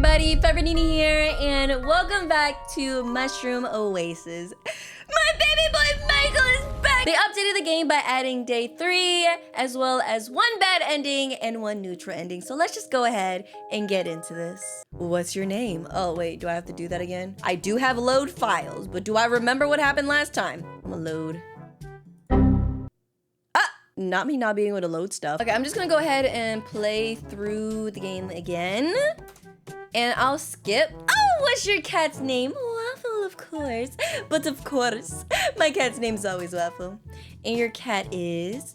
everybody, Forever Nenaa here, and welcome back to Mushroom Oasis. My baby boy Michael is back! They updated the game by adding day 3, as well as one bad ending and one neutral ending. So let's just go ahead and get into this. What's your name? Oh wait, do I have to do that again? I do have load files, but do I remember what happened last time? I'm gonna load. Not me not being able to load stuff. Okay, I'm just gonna go ahead and play through the game again. And I'll skip. Oh, what's your cat's name? Waffle, of course. But of course, my cat's name's always Waffle. And your cat is...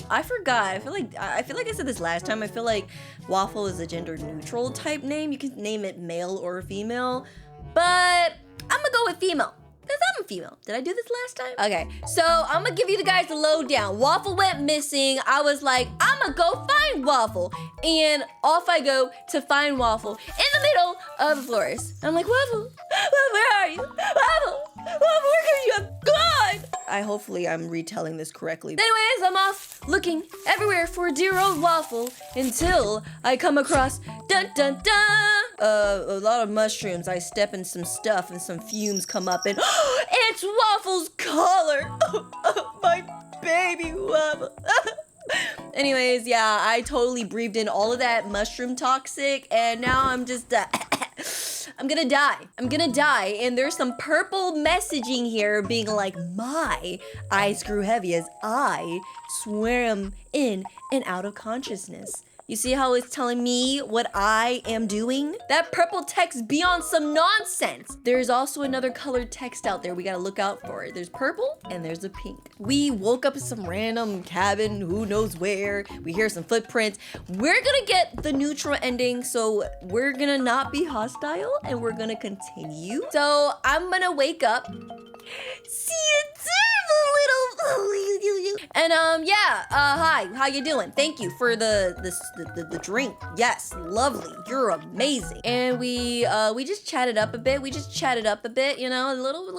I forgot. I feel like I said this last time. I feel like Waffle is a gender neutral type name. You can name it male or female. But I'm gonna go with female. Because I'm a female. Did I do this last time? Okay, so I'm gonna give you the guys the lowdown. Waffle went missing. I was like, I'm gonna go find Waffle. And off I go to find Waffle in the middle of the forest. I'm like, Waffle, where are you? Waffle, where could you have gone? Hopefully I'm retelling this correctly. Anyways, I'm off looking everywhere for dear old Waffle until I come across, dun dun dun, a lot of mushrooms. I step in some stuff and some fumes come up and it's Waffle's collar. My baby Waffle. Anyways, yeah, I totally breathed in all of that mushroom toxic and now I'm just, I'm gonna die. I'm gonna die. And there's some purple messaging here being like, my eyes grew heavy as I swam in and out of consciousness. You see how it's telling me what I am doing? That purple text be on some nonsense. There's also another colored text out there we gotta look out for. There's purple and there's a pink. We woke up in some random cabin, who knows where. We hear some footprints. We're gonna get the neutral ending, so we're gonna not be hostile and we're gonna continue. So I'm gonna wake up. See you and yeah, hi, how you doing? Thank you for the drink. Yes, lovely. You're amazing. And we just chatted up a bit. You know, a little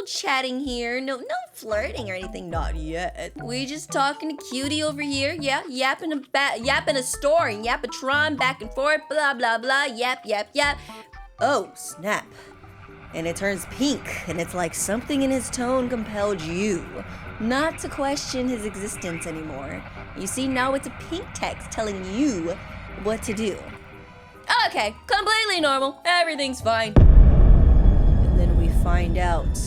chatting here. No flirting or anything, not yet. We just talking to cutie over here. Yeah, yapping a story, yappatron back and forth, blah blah blah, yap. Oh, snap. And it turns pink, and it's like something in his tone compelled you not to question his existence anymore. You see, now it's a pink text telling you what to do. Okay, completely normal. Everything's fine. And then we find out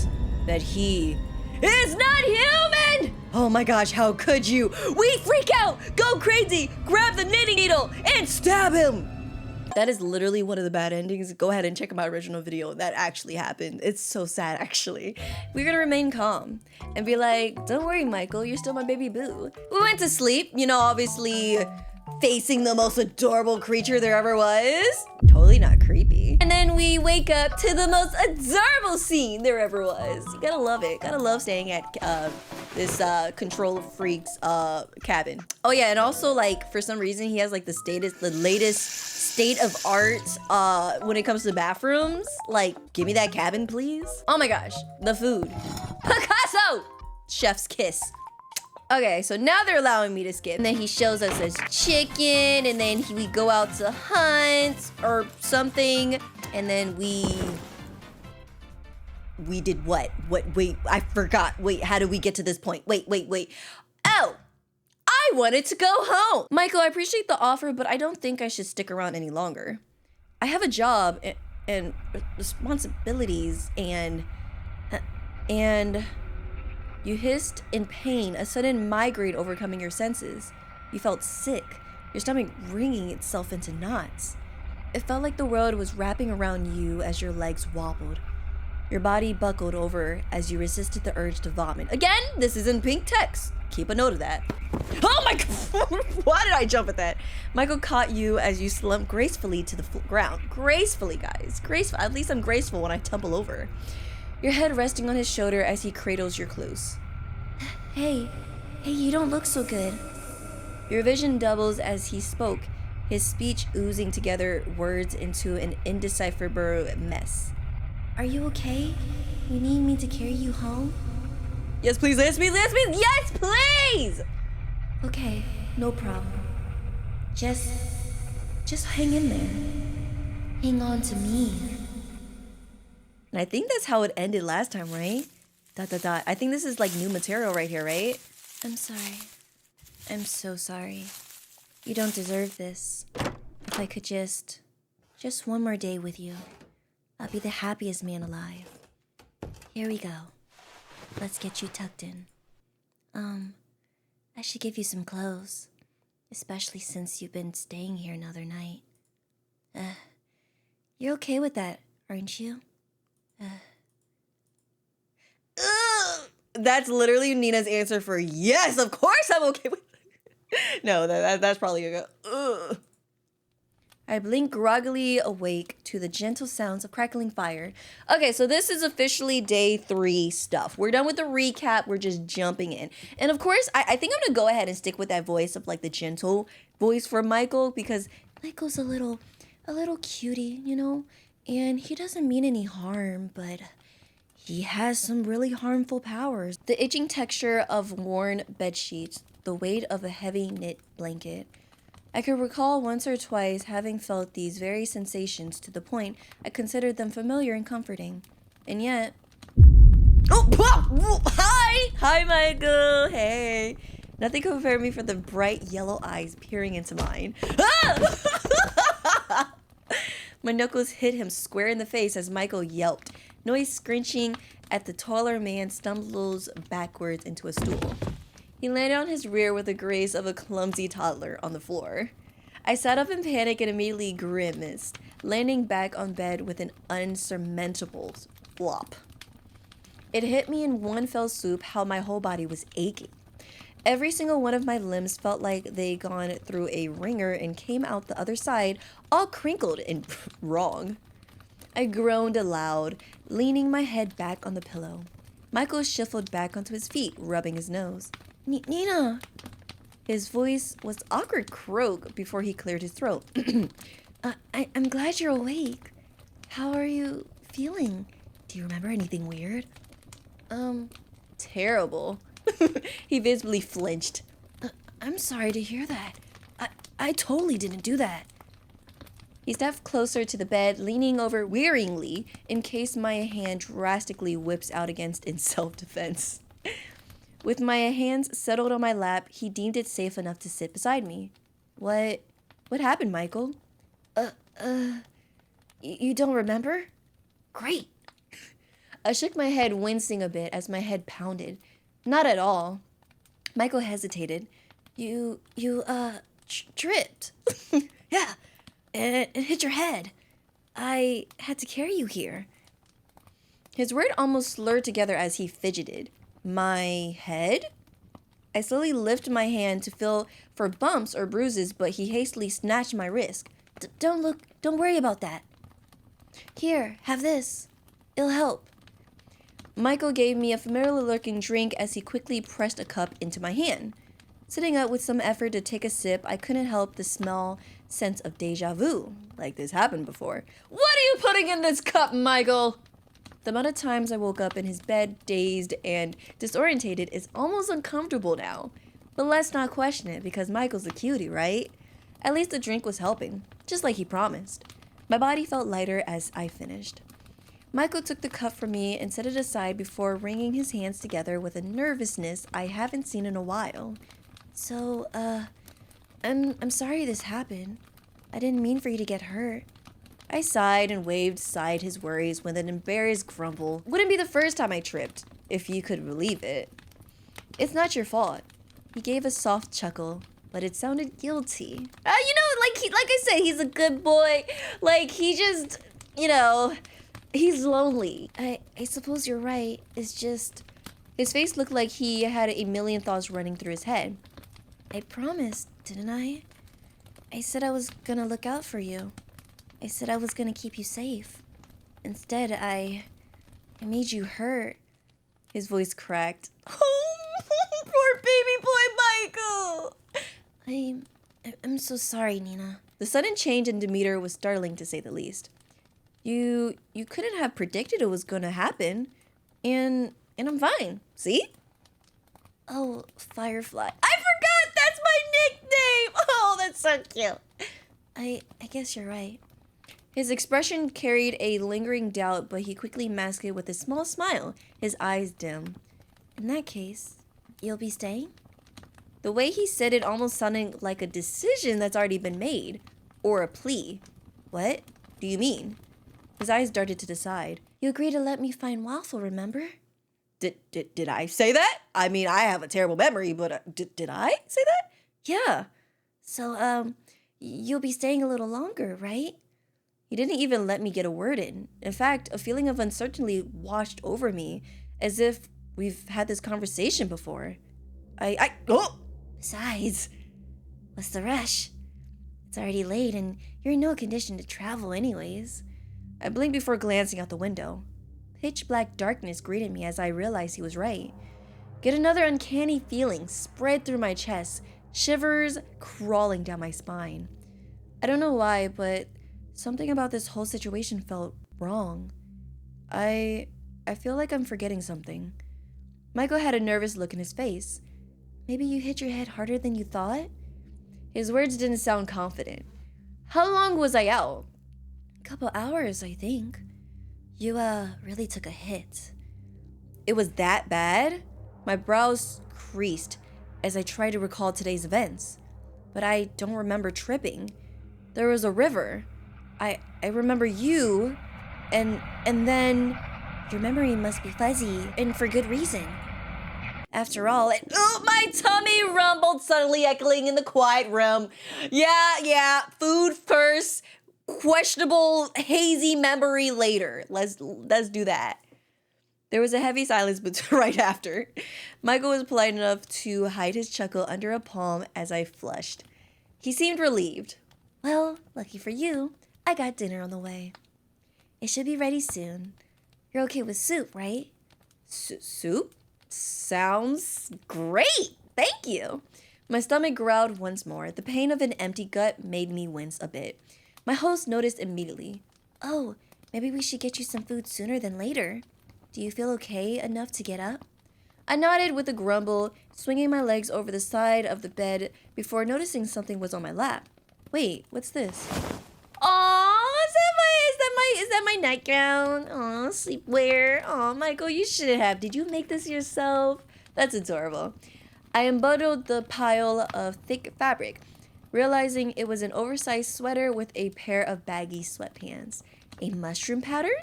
that he is not human! Oh my gosh, how could you? We freak out, go crazy, grab the knitting needle, and stab him! That is literally one of the bad endings. Go ahead and check my original video. That actually happened. It's so sad, actually. We're gonna remain calm and be like, don't worry, Michael, you're still my baby boo. We went to sleep, you know, obviously facing the most adorable creature there ever was. Totally not creepy. And then we wake up to the most adorable scene there ever was. You gotta love it. Gotta love staying at this control freak's cabin. Oh yeah, and also like for some reason he has like the latest state of art when it comes to bathrooms. Like, give me that cabin, please. Oh my gosh, the food. Picasso! Chef's kiss. Okay, so now they're allowing me to skip. And then he shows us his chicken, and then we go out to hunt or something. And then we did what? Wait, I forgot. Wait, how did we get to this point? Wait. Oh, I wanted to go home. Michael, I appreciate the offer, but I don't think I should stick around any longer. I have a job and responsibilities and you hissed in pain, a sudden migraine overcoming your senses. You felt sick, your stomach wringing itself into knots. It felt like the world was wrapping around you as your legs wobbled. Your body buckled over as you resisted the urge to vomit. Again, this is in pink text. Keep a note of that. Oh my God, why did I jump at that? Michael caught you as you slumped gracefully to the ground. Gracefully, guys, graceful. At least I'm graceful when I tumble over. Your head resting on his shoulder as he cradles you close. Hey, you don't look so good. Your vision doubles as he spoke, his speech oozing together words into an indecipherable mess. Are you okay? You need me to carry you home? Yes, please, yes, please! Okay, no problem. Just hang in there. Hang on to me. And I think that's how it ended last time, right? ... I think this is like new material right here, right? I'm sorry. I'm so sorry. You don't deserve this. If I could just one more day with you, I'll be the happiest man alive. Here we go. Let's get you tucked in. I should give you some clothes, especially since you've been staying here another night. You're okay with that, aren't you? That's literally Nina's answer for yes, of course I'm okay with it. No, that's probably a go. I blink groggily awake to the gentle sounds of crackling fire. Okay, so this is officially day 3 stuff. We're done with the recap. We're just jumping in. And of course, I think I'm going to go ahead and stick with that voice of like the gentle voice for Michael, because Michael's a little cutie, you know? And he doesn't mean any harm, but he has some really harmful powers. The itching texture of worn bedsheets, the weight of a heavy knit blanket. I could recall once or twice having felt these very sensations to the point I considered them familiar and comforting. And yet... Oh! Hi! Hi, Michael! Hey! Nothing could prepare me for the bright yellow eyes peering into mine. Ah! My knuckles hit him square in the face as Michael yelped. Noise scrunching at the taller man stumbles backwards into a stool. He landed on his rear with the grace of a clumsy toddler on the floor. I sat up in panic and immediately grimaced, landing back on bed with an unsurmountable flop. It hit me in one fell swoop how my whole body was aching. Every single one of my limbs felt like they'd gone through a wringer and came out the other side all crinkled and wrong. I groaned aloud, leaning my head back on the pillow. Michael shuffled back onto his feet, rubbing his nose. Nina! His voice was awkward croak before he cleared his throat. I'm glad you're awake. How are you feeling? Do you remember anything weird? Terrible. He visibly flinched. I'm sorry to hear that. I totally didn't do that. He stepped closer to the bed, leaning over wearingly in case my hand drastically whips out against in self-defense. With my hands settled on my lap, he deemed it safe enough to sit beside me. What happened, Michael? You don't remember? Great. I shook my head, wincing a bit as my head pounded. Not at all. Michael hesitated. You tripped. Yeah, and hit your head. I had to carry you here. His word almost slurred together as he fidgeted. My head? I slowly lifted my hand to feel for bumps or bruises, but he hastily snatched my wrist. Don't worry about that. Here, have this. It'll help. Michael gave me a familiar-looking drink as he quickly pressed a cup into my hand. Sitting up with some effort to take a sip, I couldn't help the small sense of deja vu, like this happened before. What are you putting in this cup, Michael? The amount of times I woke up in his bed, dazed and disorientated, is almost uncomfortable now. But let's not question it, because Michael's a cutie, right? At least the drink was helping, just like he promised. My body felt lighter as I finished. Michael took the cup from me and set it aside before wringing his hands together with a nervousness I haven't seen in a while. So, I'm sorry this happened. I didn't mean for you to get hurt. I sighed and waved aside his worries with an embarrassed grumble. Wouldn't be the first time I tripped, if you could believe it. It's not your fault. He gave a soft chuckle, but it sounded guilty. Like I said, he's a good boy. Like, he just, he's lonely. I suppose you're right. It's just... His face looked like he had a million thoughts running through his head. I promised, didn't I? I said I was gonna look out for you. I said I was gonna keep you safe. Instead, I made you hurt. His voice cracked. Oh, poor baby boy Michael! I'm so sorry, Nina. The sudden change in demeanor was startling, to say the least. You couldn't have predicted it was gonna happen. And I'm fine. See? Oh, Firefly. I forgot! That's my nickname! Oh, that's so cute. I guess you're right. His expression carried a lingering doubt, but he quickly masked it with a small smile, his eyes dim. In that case, you'll be staying? The way he said it almost sounded like a decision that's already been made. Or a plea. What do you mean? His eyes darted to the side. You agreed to let me find Waffle, remember? Did I say that? I mean, I have a terrible memory, but did I say that? Yeah. So, you'll be staying a little longer, right? He didn't even let me get a word in. In fact, a feeling of uncertainty washed over me, as if we've had this conversation before. Oh! Besides, what's the rush? It's already late and you're in no condition to travel anyways. I blinked before glancing out the window. Pitch black darkness greeted me as I realized he was right. Yet another uncanny feeling spread through my chest, shivers crawling down my spine. I don't know why, but something about this whole situation felt wrong. I feel like I'm forgetting something. Michael had a nervous look in his face. Maybe you hit your head harder than you thought? His words didn't sound confident. How long was I out? A couple hours, I think. You, really took a hit. It was that bad? My brows creased as I tried to recall today's events. But I don't remember tripping. There was a river. I remember you, and then your memory must be fuzzy, and for good reason. After all, my tummy rumbled, suddenly echoing in the quiet room. Yeah, food first, questionable, hazy memory later. Let's do that. There was a heavy silence right after. Michael was polite enough to hide his chuckle under a palm as I flushed. He seemed relieved. Well, lucky for you, I got dinner on the way. It should be ready soon. You're okay with soup, right? Soup? Sounds great. Thank you. My stomach growled once more. The pain of an empty gut made me wince a bit. My host noticed immediately. Oh, maybe we should get you some food sooner than later. Do you feel okay enough to get up? I nodded with a grumble, swinging my legs over the side of the bed before noticing something was on my lap. Wait, what's this? Aw, is that my nightgown? Aw, sleepwear. Aw, Michael, you should have. Did you make this yourself? That's adorable. I unbundled the pile of thick fabric, realizing it was an oversized sweater with a pair of baggy sweatpants. A mushroom pattern?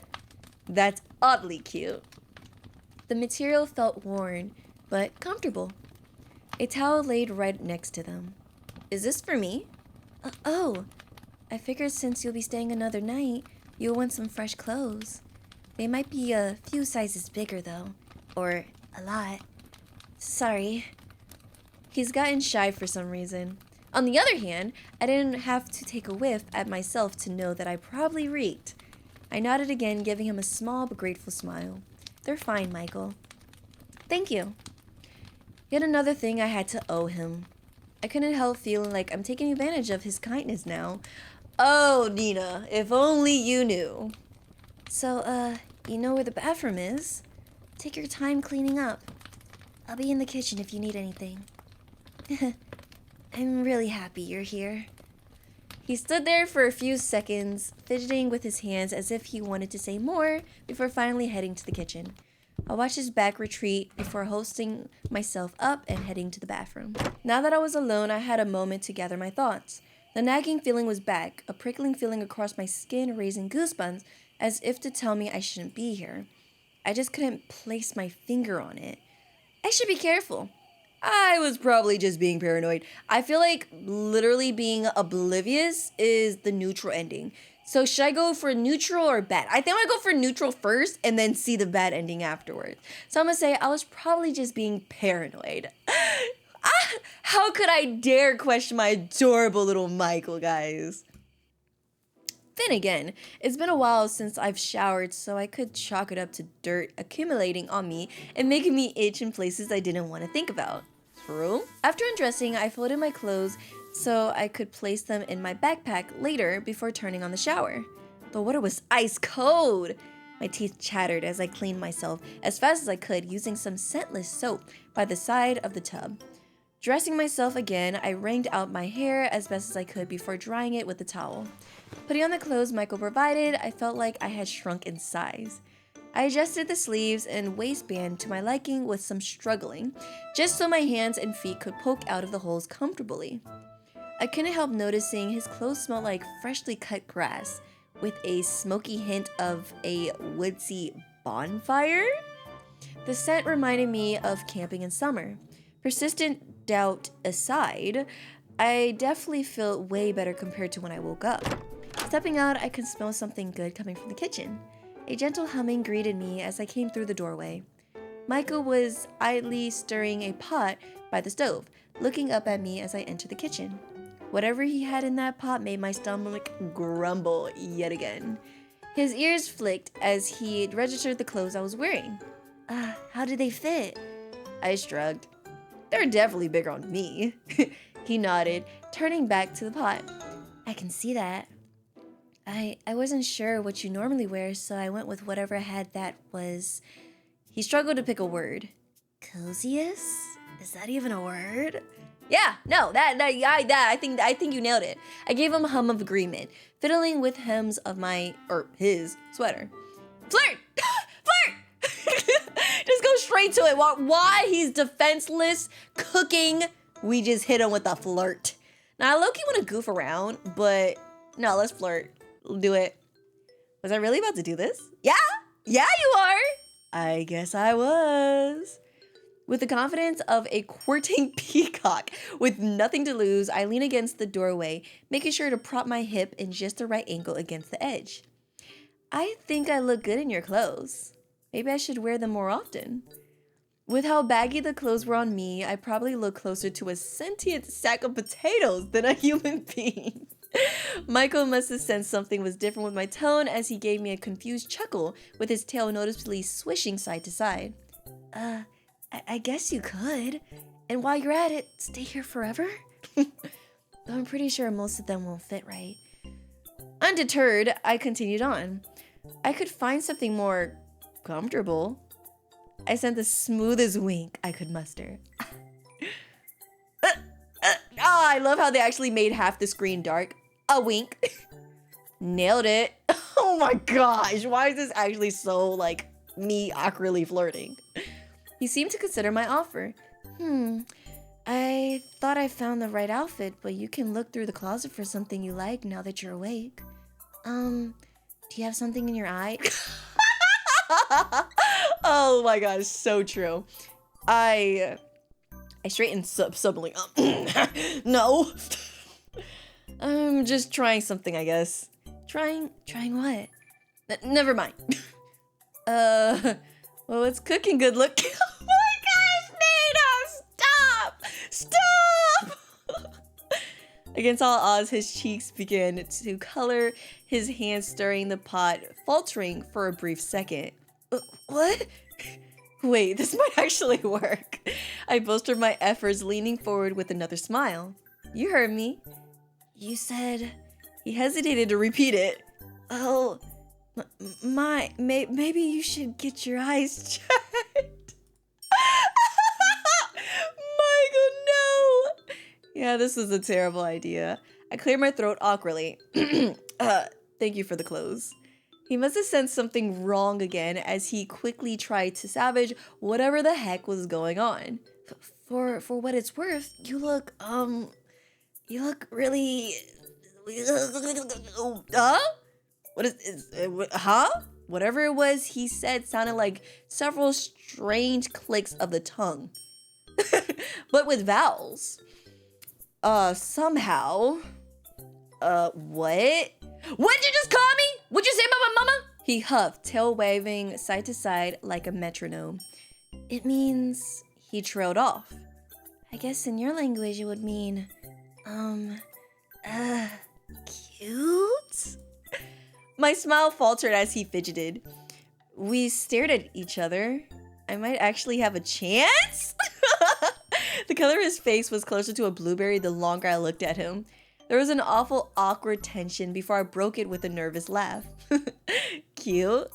That's oddly cute. The material felt worn, but comfortable. A towel laid right next to them. Is this for me? Oh, I figured since you'll be staying another night, you'll want some fresh clothes. They might be a few sizes bigger, though. Or a lot. Sorry. He's gotten shy for some reason. On the other hand, I didn't have to take a whiff at myself to know that I probably reeked. I nodded again, giving him a small but grateful smile. They're fine, Michael. Thank you. Yet another thing I had to owe him. I couldn't help feeling like I'm taking advantage of his kindness now. Oh, Nina, if only you knew. So, you know where the bathroom is? Take your time cleaning up. I'll be in the kitchen if you need anything. I'm really happy you're here. He stood there for a few seconds, fidgeting with his hands as if he wanted to say more before finally heading to the kitchen. I watched his back retreat before hoisting myself up and heading to the bathroom. Now that I was alone, I had a moment to gather my thoughts. The nagging feeling was back, a prickling feeling across my skin, raising goosebumps as if to tell me I shouldn't be here. I just couldn't place my finger on it. I should be careful. I was probably just being paranoid. I feel like literally being oblivious is the neutral ending. So should I go for neutral or bad? I think I'm gonna go for neutral first and then see the bad ending afterwards. So I'm gonna say I was probably just being paranoid. How could I dare question my adorable little Michael, guys? Then again, it's been a while since I've showered, so I could chalk it up to dirt accumulating on me and making me itch in places I didn't want to think about. True. After undressing, I folded my clothes so I could place them in my backpack later before turning on the shower. The water was ice cold. My teeth chattered as I cleaned myself as fast as I could using some scentless soap by the side of the tub. Dressing myself again, I wringed out my hair as best as I could before drying it with a towel. Putting on the clothes Michael provided, I felt like I had shrunk in size. I adjusted the sleeves and waistband to my liking with some struggling, just so my hands and feet could poke out of the holes comfortably. I couldn't help noticing his clothes smelled like freshly cut grass, with a smoky hint of a woodsy bonfire. The scent reminded me of camping in summer. Persistent doubt aside, I definitely felt way better compared to when I woke up. Stepping out, I could smell something good coming from the kitchen. A gentle humming greeted me as I came through the doorway. Michael was idly stirring a pot by the stove, looking up at me as I entered the kitchen. Whatever he had in that pot made my stomach grumble yet again. His ears flicked as he registered the clothes I was wearing. How did they fit? I shrugged. They're definitely bigger on me. He nodded, turning back to the pot. I can see that. I wasn't sure what you normally wear, so I went with whatever I had that was... He struggled to pick a word. Coziest? Is that even a word? Yeah, no, I think you nailed it. I gave him a hum of agreement, fiddling with hems of his sweater. Flirt! Flirt! Just go straight to it. Why he's defenseless, cooking, we just hit him with a flirt. Now, I low-key want to goof around, but no, let's flirt. Do it. Was I really about to do this? Yeah, you are. I guess I was. With the confidence of a courting peacock with nothing to lose, I lean against the doorway, making sure to prop my hip in just the right angle against the edge. I think I look good in your clothes. Maybe I should wear them more often. With how baggy the clothes were on me, I probably look closer to a sentient sack of potatoes than a human being. Michael must have sensed something was different with my tone as he gave me a confused chuckle with his tail noticeably swishing side to side. I guess you could. And while you're at it, stay here forever? Though I'm pretty sure most of them won't fit right. Undeterred, I continued on. I could find something more comfortable. I sent the smoothest wink I could muster. I love how they actually made half the screen dark. A wink. Nailed it. Oh my gosh, why is this actually so, like, me awkwardly flirting? He seemed to consider my offer. I thought I found the right outfit, but you can look through the closet for something you like now that you're awake. Do you have something in your eye? Oh my gosh, so true. I straightened suddenly. No. I'm just trying something, I guess. Trying what? Never mind. Well, it's cooking good look. Oh my gosh, Nana, stop! Against all odds, his cheeks began to color, his hands stirring the pot, faltering for a brief second. What? Wait, this might actually work. I bolstered my efforts, leaning forward with another smile. You heard me. You said... He hesitated to repeat it. Oh, maybe you should get your eyes checked. Michael, no. Yeah, this is a terrible idea. I cleared my throat awkwardly. Thank you for the clothes. He must have sensed something wrong again as he quickly tried to salvage whatever the heck was going on. For what it's worth, you look really... What is huh? Whatever it was he said sounded like several strange clicks of the tongue. But with vowels. Somehow. What? What'd you just call me? What'd you say about my mama? He huffed, tail waving side to side like a metronome. It means... He trailed off. I guess in your language it would mean... cute? My smile faltered as he fidgeted. We stared at each other. I might actually have a chance? The color of his face was closer to a blueberry the longer I looked at him. There was an awful awkward tension before I broke it with a nervous laugh. Cute?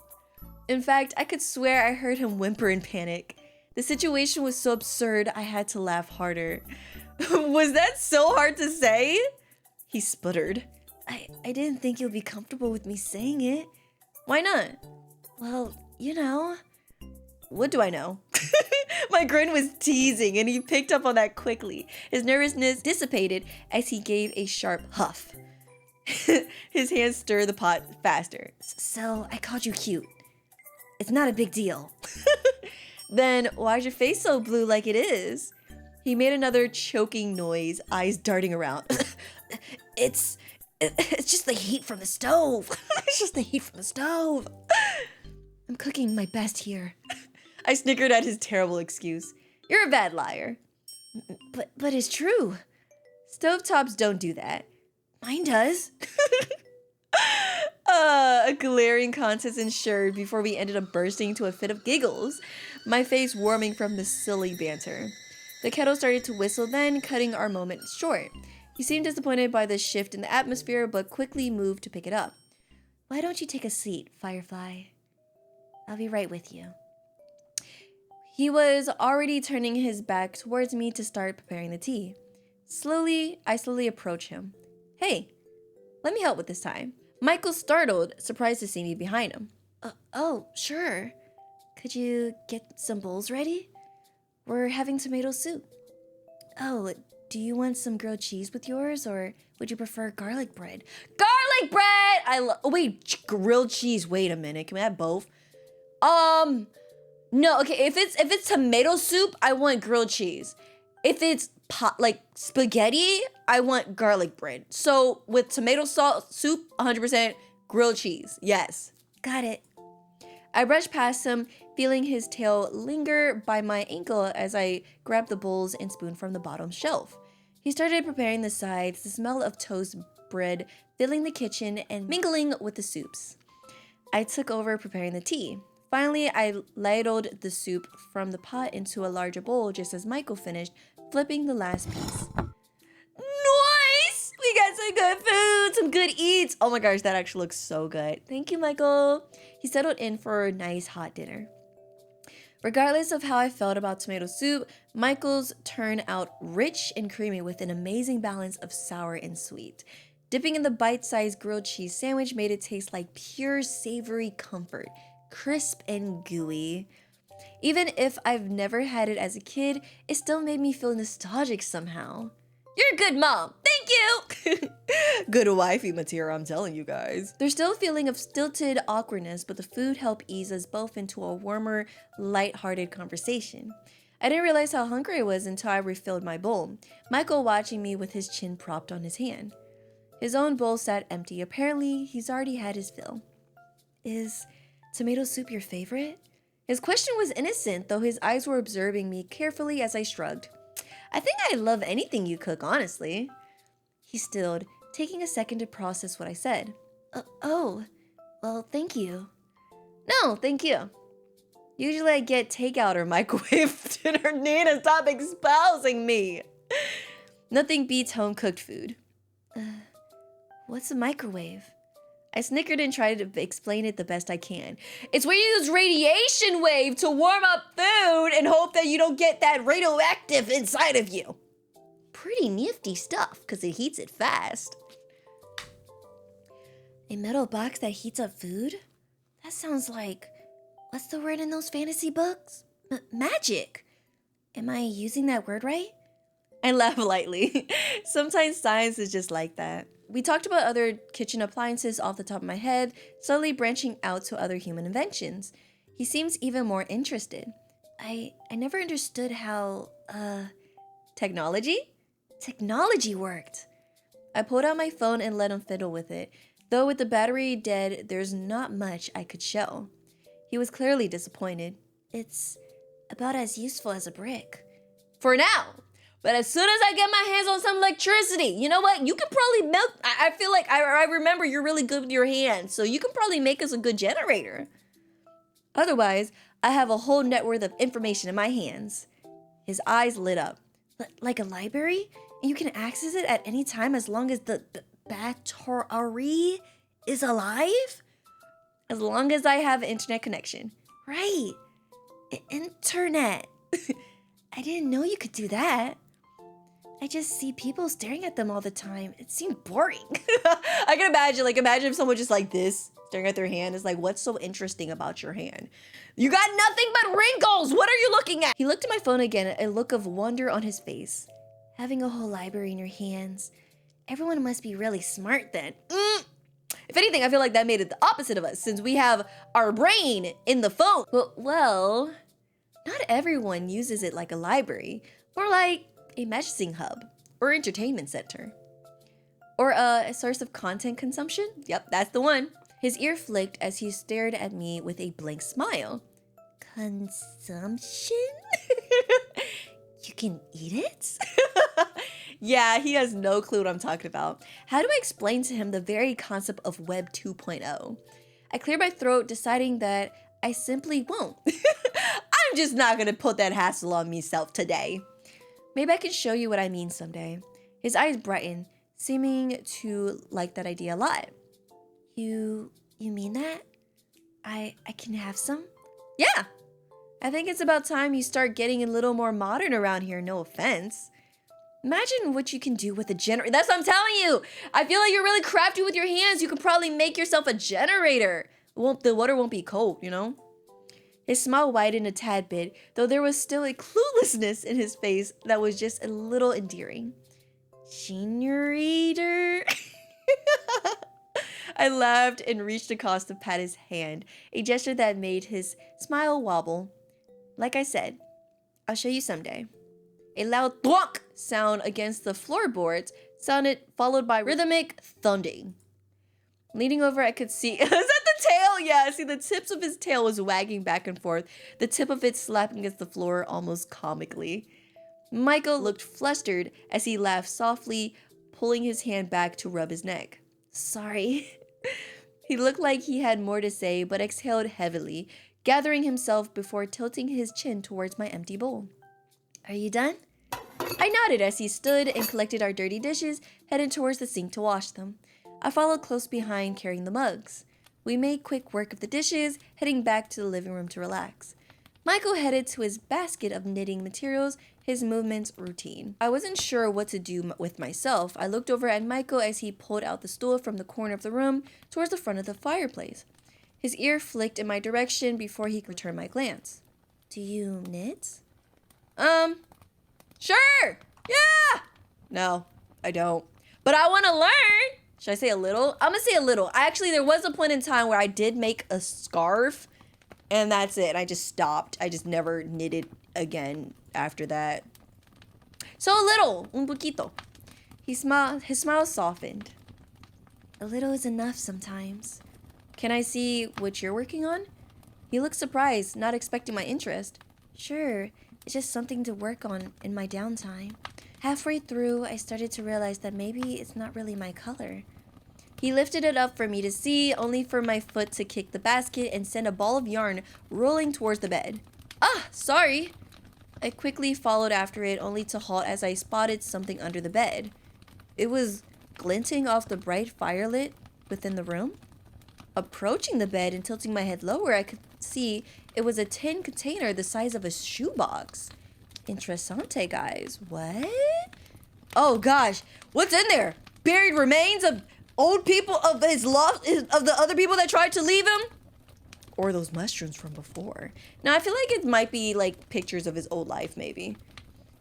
In fact, I could swear I heard him whimper in panic. The situation was so absurd I had to laugh harder. Was that so hard to say? He sputtered. I didn't think you'd be comfortable with me saying it. Why not? Well, you know. What do I know? My grin was teasing, and he picked up on that quickly. His nervousness dissipated as he gave a sharp huff. His hands stirred the pot faster. So, I called you cute. It's not a big deal. Then, why's your face so blue like it is? He made another choking noise, eyes darting around. It's just the heat from the stove. It's just the heat from the stove. I'm cooking my best here. I snickered at his terrible excuse. You're a bad liar. But it's true. Stovetops don't do that. Mine does. A glaring contest ensued before we ended up bursting into a fit of giggles, my face warming from the silly banter. The kettle started to whistle then, cutting our moment short. He seemed disappointed by the shift in the atmosphere, but quickly moved to pick it up. Why don't you take a seat, Firefly? I'll be right with you. He was already turning his back towards me to start preparing the tea. I slowly approached him. Hey, let me help with this time. Michael startled, surprised to see me behind him. Oh, sure. Could you get some bowls ready? We're having tomato soup. Oh, do you want some grilled cheese with yours, or would you prefer garlic bread? Garlic bread! Wait, grilled cheese. Wait a minute. Can we have both? No, okay, if it's tomato soup, I want grilled cheese. If it's like spaghetti, I want garlic bread. So with tomato soup, 100% grilled cheese. Yes. Got it. I brushed past him, feeling his tail linger by my ankle as I grabbed the bowls and spoon from the bottom shelf. He started preparing the sides, the smell of toast bread filling the kitchen and mingling with the soups. I took over preparing the tea. Finally, I ladled the soup from the pot into a larger bowl just as Michael finished flipping the last piece. Nice! We got some good food, some good eats. Oh my gosh, that actually looks so good. Thank you, Michael. He settled in for a nice hot dinner. Regardless of how I felt about tomato soup, Michael's turned out rich and creamy with an amazing balance of sour and sweet. Dipping in the bite-sized grilled cheese sandwich made it taste like pure savory comfort. Crisp and gooey. Even if I've never had it as a kid, it still made me feel nostalgic somehow. You're a good mom. Thank you. Good wifey material, I'm telling you guys. There's still a feeling of stilted awkwardness, but the food helped ease us both into a warmer, light-hearted conversation. I didn't realize how hungry I was until I refilled my bowl, Michael watching me with his chin propped on his hand. His own bowl sat empty. Apparently, he's already had his fill. Is tomato soup your favorite? His question was innocent, though his eyes were observing me carefully as I shrugged. I think I love anything you cook, honestly. He stilled, taking a second to process what I said. Oh, well, thank you. No, thank you. Usually I get takeout or microwave dinner. Nina, stop espousing me. Nothing beats home-cooked food. What's a microwave? I snickered and tried to explain it the best I can. It's where you use radiation wave to warm up food and hope that you don't get that radioactive inside of you. Pretty nifty stuff, because it heats it fast. A metal box that heats up food? That sounds like... What's the word in those fantasy books? Magic. Am I using that word right? I laugh lightly. Sometimes science is just like that. We talked about other kitchen appliances off the top of my head, slowly branching out to other human inventions. He seems even more interested. I never understood how, technology? Technology worked. I pulled out my phone and let him fiddle with it. Though with the battery dead, there's not much I could show. He was clearly disappointed. It's about as useful as a brick. For now. But as soon as I get my hands on some electricity, you know what? You can probably melt. I feel like I remember you're really good with your hands, so you can probably make us a good generator. Otherwise, I have a whole net worth of information in my hands. His eyes lit up. Like a library? And you can access it at any time as long as the battery is alive? As long as I have an internet connection. Right. Internet. I didn't know you could do that. I just see people staring at them all the time. It seemed boring. I can imagine, like, imagine if someone just like this, staring at their hand. It's like, what's so interesting about your hand? You got nothing but wrinkles. What are you looking at? He looked at my phone again, a look of wonder on his face. Having a whole library in your hands. Everyone must be really smart then. If anything, I feel like that made it the opposite of us, since we have our brain in the phone. Well, not everyone uses it like a library, or like a messaging hub, or entertainment center, or a source of content consumption. Yep, that's the one. His ear flicked as he stared at me with a blank smile. Consumption? You can eat it? Yeah, he has no clue what I'm talking about. How do I explain to him the very concept of Web 2.0? I cleared my throat, deciding that I simply won't. I'm just not gonna put that hassle on myself today. Maybe I can show you what I mean someday. His eyes brightened, seeming to like that idea a lot. You mean that? I can have some? Yeah. I think it's about time you start getting a little more modern around here, no offense. Imagine what you can do with a generator. That's what I'm telling you. I feel like you're really crafty with your hands. You could probably make yourself a generator. The water won't be cold, you know? His smile widened a tad bit, though there was still a cluelessness in his face that was just a little endearing. Generator? I laughed and reached across to pat his hand, a gesture that made his smile wobble. Like I said, I'll show you someday. A loud thwunk sound against the floorboards sounded, followed by rhythmic thunding. Leaning over, I could see, is that the tail? Yeah, see, the tips of his tail was wagging back and forth, the tip of it slapping against the floor almost comically. MYCHAEL looked flustered as he laughed softly, pulling his hand back to rub his neck. Sorry. He looked like he had more to say, but exhaled heavily, gathering himself before tilting his chin towards my empty bowl. Are you done? I nodded as he stood and collected our dirty dishes, headed towards the sink to wash them. I followed close behind, carrying the mugs. We made quick work of the dishes, heading back to the living room to relax. MYCHAEL headed to his basket of knitting materials, his movements routine. I wasn't sure what to do with myself. I looked over at MYCHAEL as he pulled out the stool from the corner of the room towards the front of the fireplace. His ear flicked in my direction before he returned my glance. Do you knit? Sure! Yeah! No, I don't. But I want to learn! Should I say a little? I'm gonna say a little. Actually, there was a point in time where I did make a scarf, and that's it. I just stopped. I just never knitted again after that. So a little, un poquito. His smile softened. A little is enough sometimes. Can I see what you're working on? He looked surprised, not expecting my interest. Sure, it's just something to work on in my downtime. Halfway through, I started to realize that maybe it's not really my color. He lifted it up for me to see, only for my foot to kick the basket and send a ball of yarn rolling towards the bed. Ah, sorry. I quickly followed after it, only to halt as I spotted something under the bed. It was glinting off the bright firelit within the room. Approaching the bed and tilting my head lower, I could see it was a tin container the size of a shoebox. Interessante, guys. What? Oh gosh, what's in there? Buried remains of old people of his lost of the other people that tried to leave him? Or those mushrooms from before. Now I feel like it might be like pictures of his old life, maybe.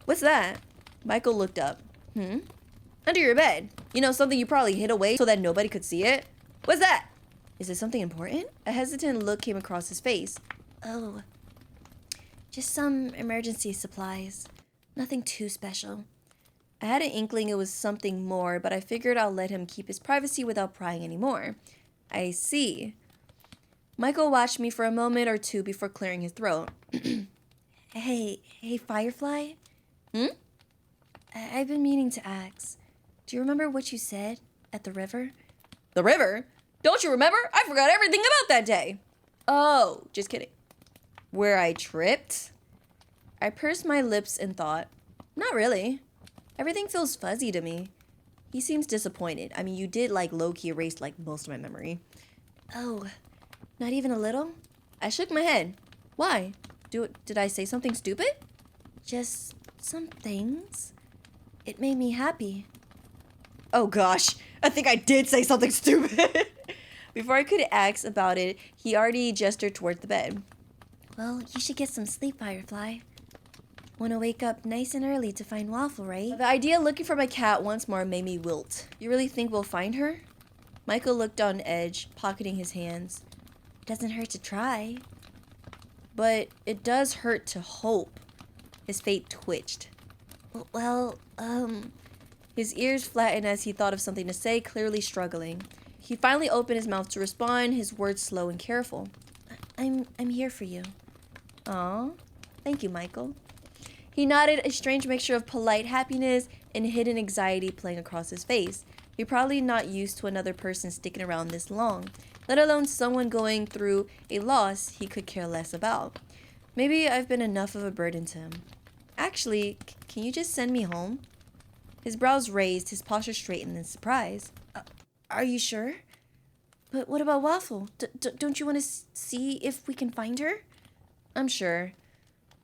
What's that? MYCHAEL looked up. Under your bed. You know, something you probably hid away so that nobody could see it? What's that? Is it something important? A hesitant look came across his face. Oh, just some emergency supplies. Nothing too special. I had an inkling it was something more, but I figured I'll let him keep his privacy without prying anymore. I see. MYCHAEL watched me for a moment or two before clearing his throat. Hey, Firefly? I've been meaning to ask. Do you remember what you said at the river? The river? Don't you remember? I forgot everything about that day. Oh, just kidding. Where I tripped? I pursed my lips and thought, not really. Everything feels fuzzy to me. He seems disappointed. I mean, you did like low-key erase like most of my memory. Oh, not even a little? I shook my head. Why? Did I say something stupid? Just some things. It made me happy. Oh gosh, I think I did say something stupid. Before I could ask about it, he already gestured toward the bed. Well, you should get some sleep, Firefly. Want to wake up nice and early to find Waffle, right? The idea of looking for my cat once more made me wilt. You really think we'll find her? Michael looked on edge, pocketing his hands. Doesn't hurt to try. But it does hurt to hope. His face twitched. Well, His ears flattened as he thought of something to say, clearly struggling. He finally opened his mouth to respond, his words slow and careful. I'm here for you. Aw, thank you, Michael. He nodded, a strange mixture of polite happiness and hidden anxiety playing across his face. You're probably not used to another person sticking around this long, let alone someone going through a loss he could care less about. Maybe I've been enough of a burden to him. Actually, can you just send me home? His brows raised, his posture straightened in surprise. Are you sure? But what about Waffle? Don't you want to see if we can find her? I'm sure.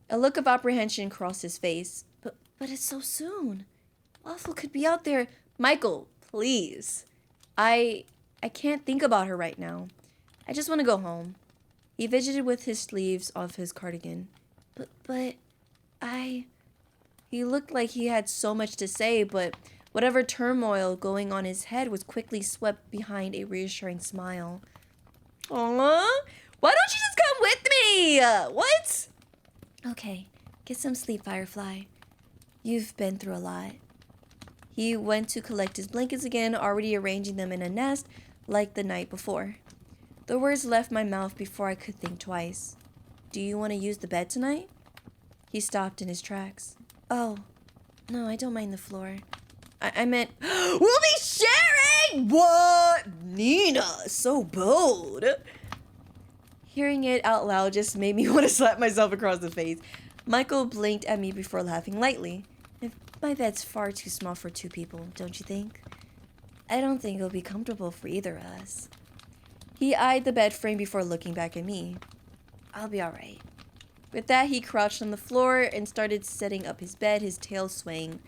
A look of apprehension crossed his face. But it's so soon. Waffle could be out there. Michael, please. I can't think about her right now. I just want to go home. He fidgeted with his sleeves off his cardigan. But He looked like he had so much to say, but whatever turmoil going on in his head was quickly swept behind a reassuring smile. Aww, why don't you just come with me? What? Okay, get some sleep, Firefly. You've been through a lot. He went to collect his blankets again, already arranging them in a nest like the night before. The words left my mouth before I could think twice. Do you want to use the bed tonight? He stopped in his tracks. Oh, no, I don't mind the floor. I meant, we'll be sharing! What? Nina, so bold. Hearing it out loud just made me want to slap myself across the face. Michael blinked at me before laughing lightly. My bed's far too small for two people, don't you think? I don't think it'll be comfortable for either of us. He eyed the bed frame before looking back at me. I'll be all right. With that, he crouched on the floor and started setting up his bed, his tail swaying.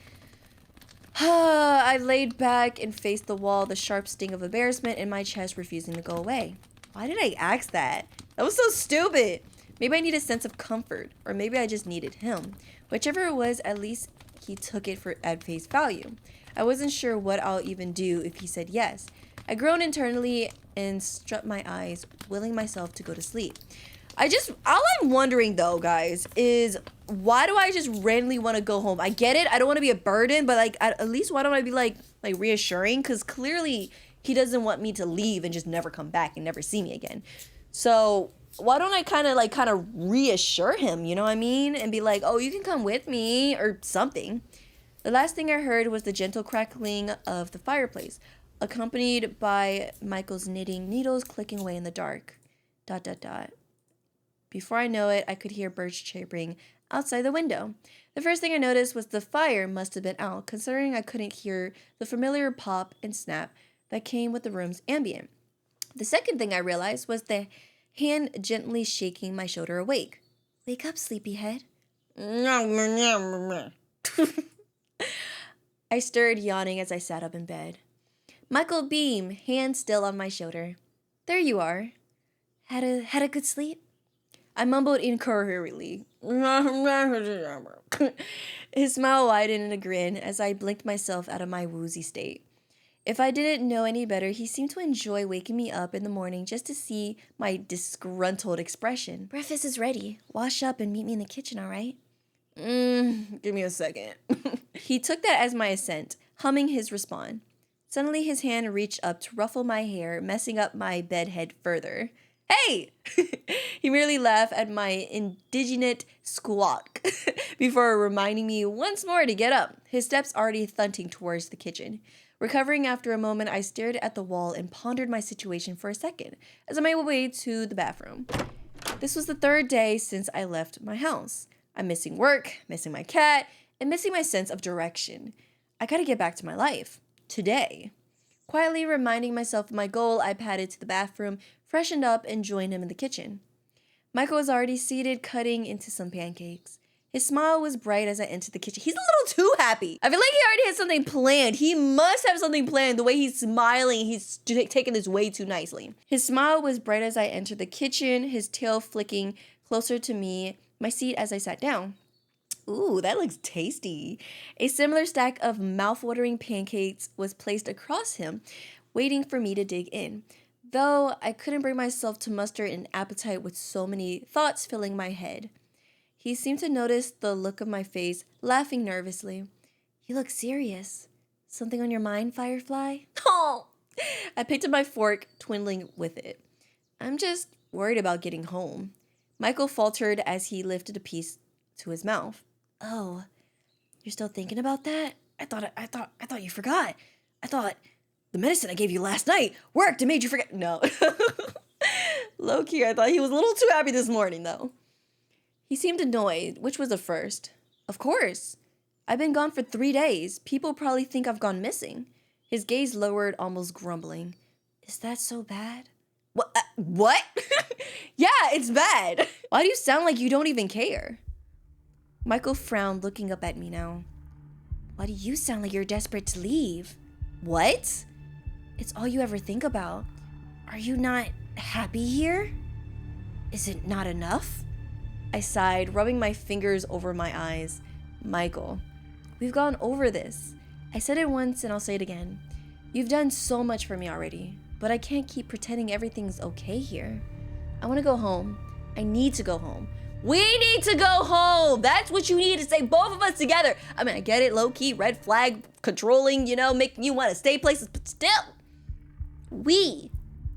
I laid back and faced the wall, the sharp sting of embarrassment in my chest refusing to go away. Why did I ask that? That was so stupid. Maybe I need a sense of comfort, or maybe I just needed him. Whichever it was, at least he took it at face value. I wasn't sure what I'll even do if he said yes. I groaned internally and shut my eyes, willing myself to go to sleep. All I'm wondering though, guys, is why do I just randomly want to go home? I get it. I don't want to be a burden, but like, at least why don't I be like reassuring? Because clearly he doesn't want me to leave and just never come back and never see me again. So why don't I kind of reassure him, you know what I mean? And be like, oh, you can come with me or something. The last thing I heard was the gentle crackling of the fireplace, accompanied by Michael's knitting needles clicking away in the dark. ... Before I know it, I could hear birds chirping outside the window. The first thing I noticed was the fire must have been out, considering I couldn't hear the familiar pop and snap that came with the room's ambient. The second thing I realized was the hand gently shaking my shoulder awake. Wake up, sleepyhead. I stirred, yawning as I sat up in bed. Michael beamed, hand still on my shoulder. There you are. Had a good sleep? I mumbled incoherently. His smile widened in a grin as I blinked myself out of my woozy state. If I didn't know any better, he seemed to enjoy waking me up in the morning just to see my disgruntled expression. Breakfast is ready. Wash up and meet me in the kitchen, all right? Give me a second. He took that as my assent, humming his response. Suddenly his hand reached up to ruffle my hair, messing up my bed head further. Hey! He merely laughed at my indignant squawk before reminding me once more to get up, his steps already thunting towards the kitchen. Recovering after a moment, I stared at the wall and pondered my situation for a second as I made my way to the bathroom. This was the third day since I left my house. I'm missing work, missing my cat, and missing my sense of direction. I gotta get back to my life. Today. Quietly reminding myself of my goal, I padded to the bathroom, freshened up, and joined him in the kitchen. Michael was already seated, cutting into some pancakes. His smile was bright as I entered the kitchen. He's a little too happy. I feel like he already had something planned. He must have something planned. The way he's smiling, he's taking this way too nicely. His smile was bright as I entered the kitchen, his tail flicking closer to me, my seat as I sat down. Ooh, that looks tasty. A similar stack of mouth-watering pancakes was placed across him, waiting for me to dig in. Though I couldn't bring myself to muster an appetite with so many thoughts filling my head. He seemed to notice the look of my face, laughing nervously. You look serious. Something on your mind, Firefly? Oh! I picked up my fork, twiddling with it. I'm just worried about getting home. Michael faltered as he lifted a piece to his mouth. Oh, you're still thinking about that? I thought you forgot. I thought the medicine I gave you last night worked and made you forget. No. Low-key, I thought he was a little too happy this morning, though. He seemed annoyed, which was a first. Of course. I've been gone for 3 days. People probably think I've gone missing. His gaze lowered, almost grumbling. Is that so bad? What? Yeah, it's bad. Why do you sound like you don't even care? Michael frowned, looking up at me now. Why do you sound like you're desperate to leave? What? It's all you ever think about. Are you not happy here? Is it not enough? I sighed, rubbing my fingers over my eyes. Michael, we've gone over this. I said it once and I'll say it again. You've done so much for me already, but I can't keep pretending everything's okay here. I want to go home. I need to go home. We need to go home. That's what you need to say, both of us together. I mean, I get it, low-key, red flag, controlling, making you want to stay places, but still.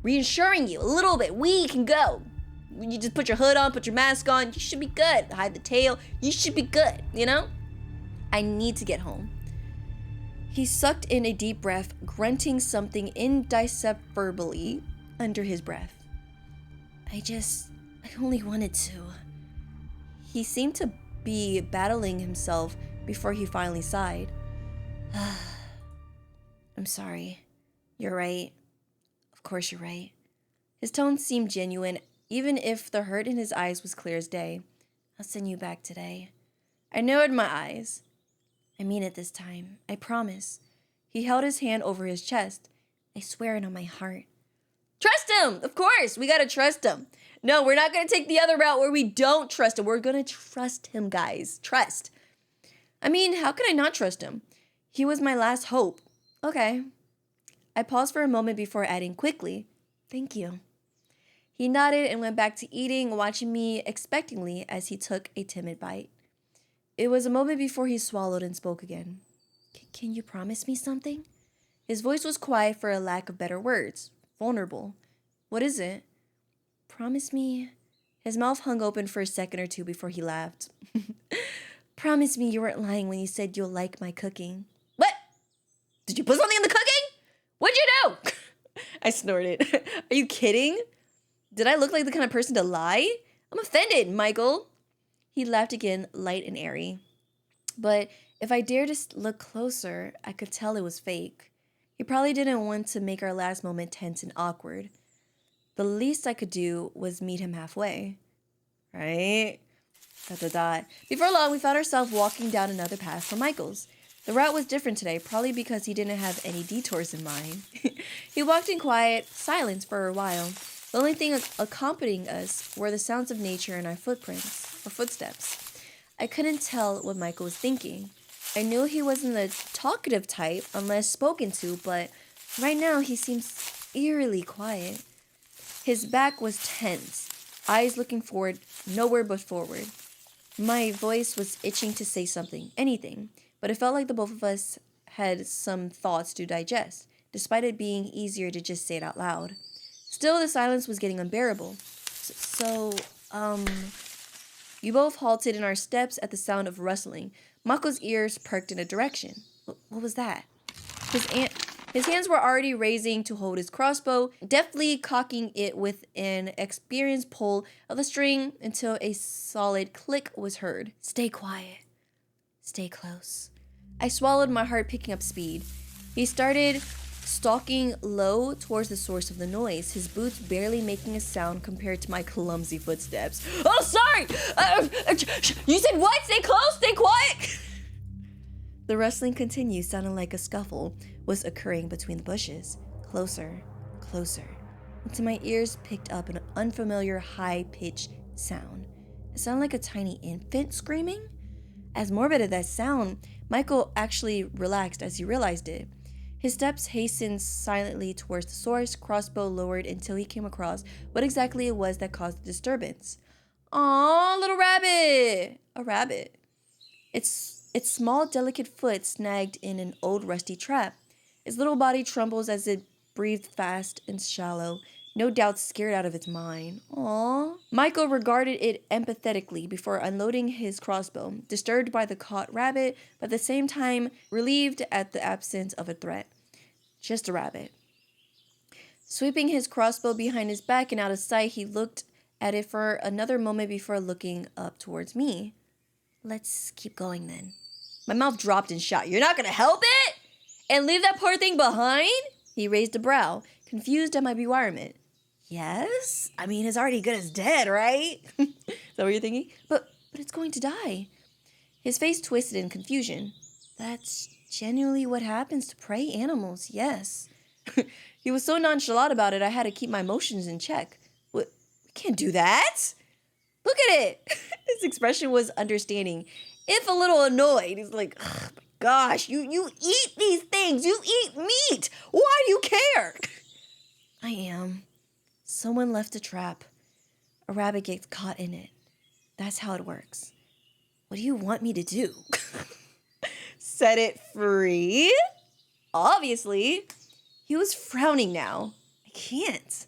Reassuring you a little bit. We can go. You just put your hood on, put your mask on. You should be good. Hide the tail. You should be good, I need to get home. He sucked in a deep breath, grunting something indecipherably under his breath. I only wanted to. He seemed to be battling himself before he finally sighed. I'm sorry. You're right. Of course you're right. His tone seemed genuine, even if the hurt in his eyes was clear as day. I'll send you back today. I narrowed my eyes. I mean it this time. I promise. He held his hand over his chest. I swear it on my heart. Trust him! Of course! We gotta trust him. No, we're not gonna take the other route where we don't trust him. We're gonna trust him, guys. Trust. I mean, how can I not trust him? He was my last hope. Okay. I paused for a moment before adding quickly, thank you. He nodded and went back to eating, watching me expectantly as he took a timid bite. It was a moment before he swallowed and spoke again. Can you promise me something? His voice was quiet for a lack of better words. Vulnerable. What is it? Promise me. His mouth hung open for a second or two before he laughed. Promise me you weren't lying when you said you'll like my cooking. What? Did you put something in the cooking? What'd you do? I snorted. Are you kidding? Did I look like the kind of person to lie? I'm offended, Michael. He laughed again, light and airy. But if I dared to look closer, I could tell it was fake. He probably didn't want to make our last moment tense and awkward. The least I could do was meet him halfway. Right? ... Before long, we found ourselves walking down another path from Michael's. The route was different today, probably because he didn't have any detours in mind. He walked in quiet silence for a while. The only thing accompanying us were the sounds of nature and our footsteps. I couldn't tell what Michael was thinking. I knew he wasn't the talkative type unless spoken to, but right now he seems eerily quiet. His back was tense, eyes looking forward, nowhere but forward. My voice was itching to say something, anything, but it felt like the both of us had some thoughts to digest, despite it being easier to just say it out loud. Still, the silence was getting unbearable. We both halted in our steps at the sound of rustling. Mako's ears perked in a direction. What was that? His hands were already raising to hold his crossbow, deftly cocking it with an experienced pull of the string until a solid click was heard. Stay quiet. Stay close. I swallowed, my heart picking up speed. He started stalking low towards the source of the noise, his boots barely making a sound compared to my clumsy footsteps. Oh, sorry! You said what? Stay close, stay quiet! The rustling continued, sounding like a scuffle was occurring between the bushes. Closer, closer, until my ears picked up an unfamiliar high-pitched sound. It sounded like a tiny infant screaming. As morbid as that sound, Michael actually relaxed as he realized it. His steps hastened silently towards the source, crossbow lowered until he came across what exactly it was that caused the disturbance. Aw, little rabbit! A rabbit. Its small, delicate foot snagged in an old, rusty trap. Its little body trembles as it breathed fast and shallow, no doubt scared out of its mind. Aww. Michael regarded it empathetically before unloading his crossbow, disturbed by the caught rabbit, but at the same time relieved at the absence of a threat. Just a rabbit. Sweeping his crossbow behind his back and out of sight, he looked at it for another moment before looking up towards me. Let's keep going then. My mouth dropped in shock. You're not gonna help it? And leave that poor thing behind? He raised a brow, confused at my bewilderment. Yes? I mean, it's already good as dead, right? Is that what you're thinking? But it's going to die. His face twisted in confusion. That's genuinely what happens to prey animals, yes. He was so nonchalant about it, I had to keep my emotions in check. What? We can't do that? Look at it. His expression was understanding, if a little annoyed. He's like, oh my gosh, you eat these things. You eat meat. Why do you care? I am. Someone left a trap. A rabbit gets caught in it. That's how it works. What do you want me to do? Set it free? Obviously. He was frowning now. I can't.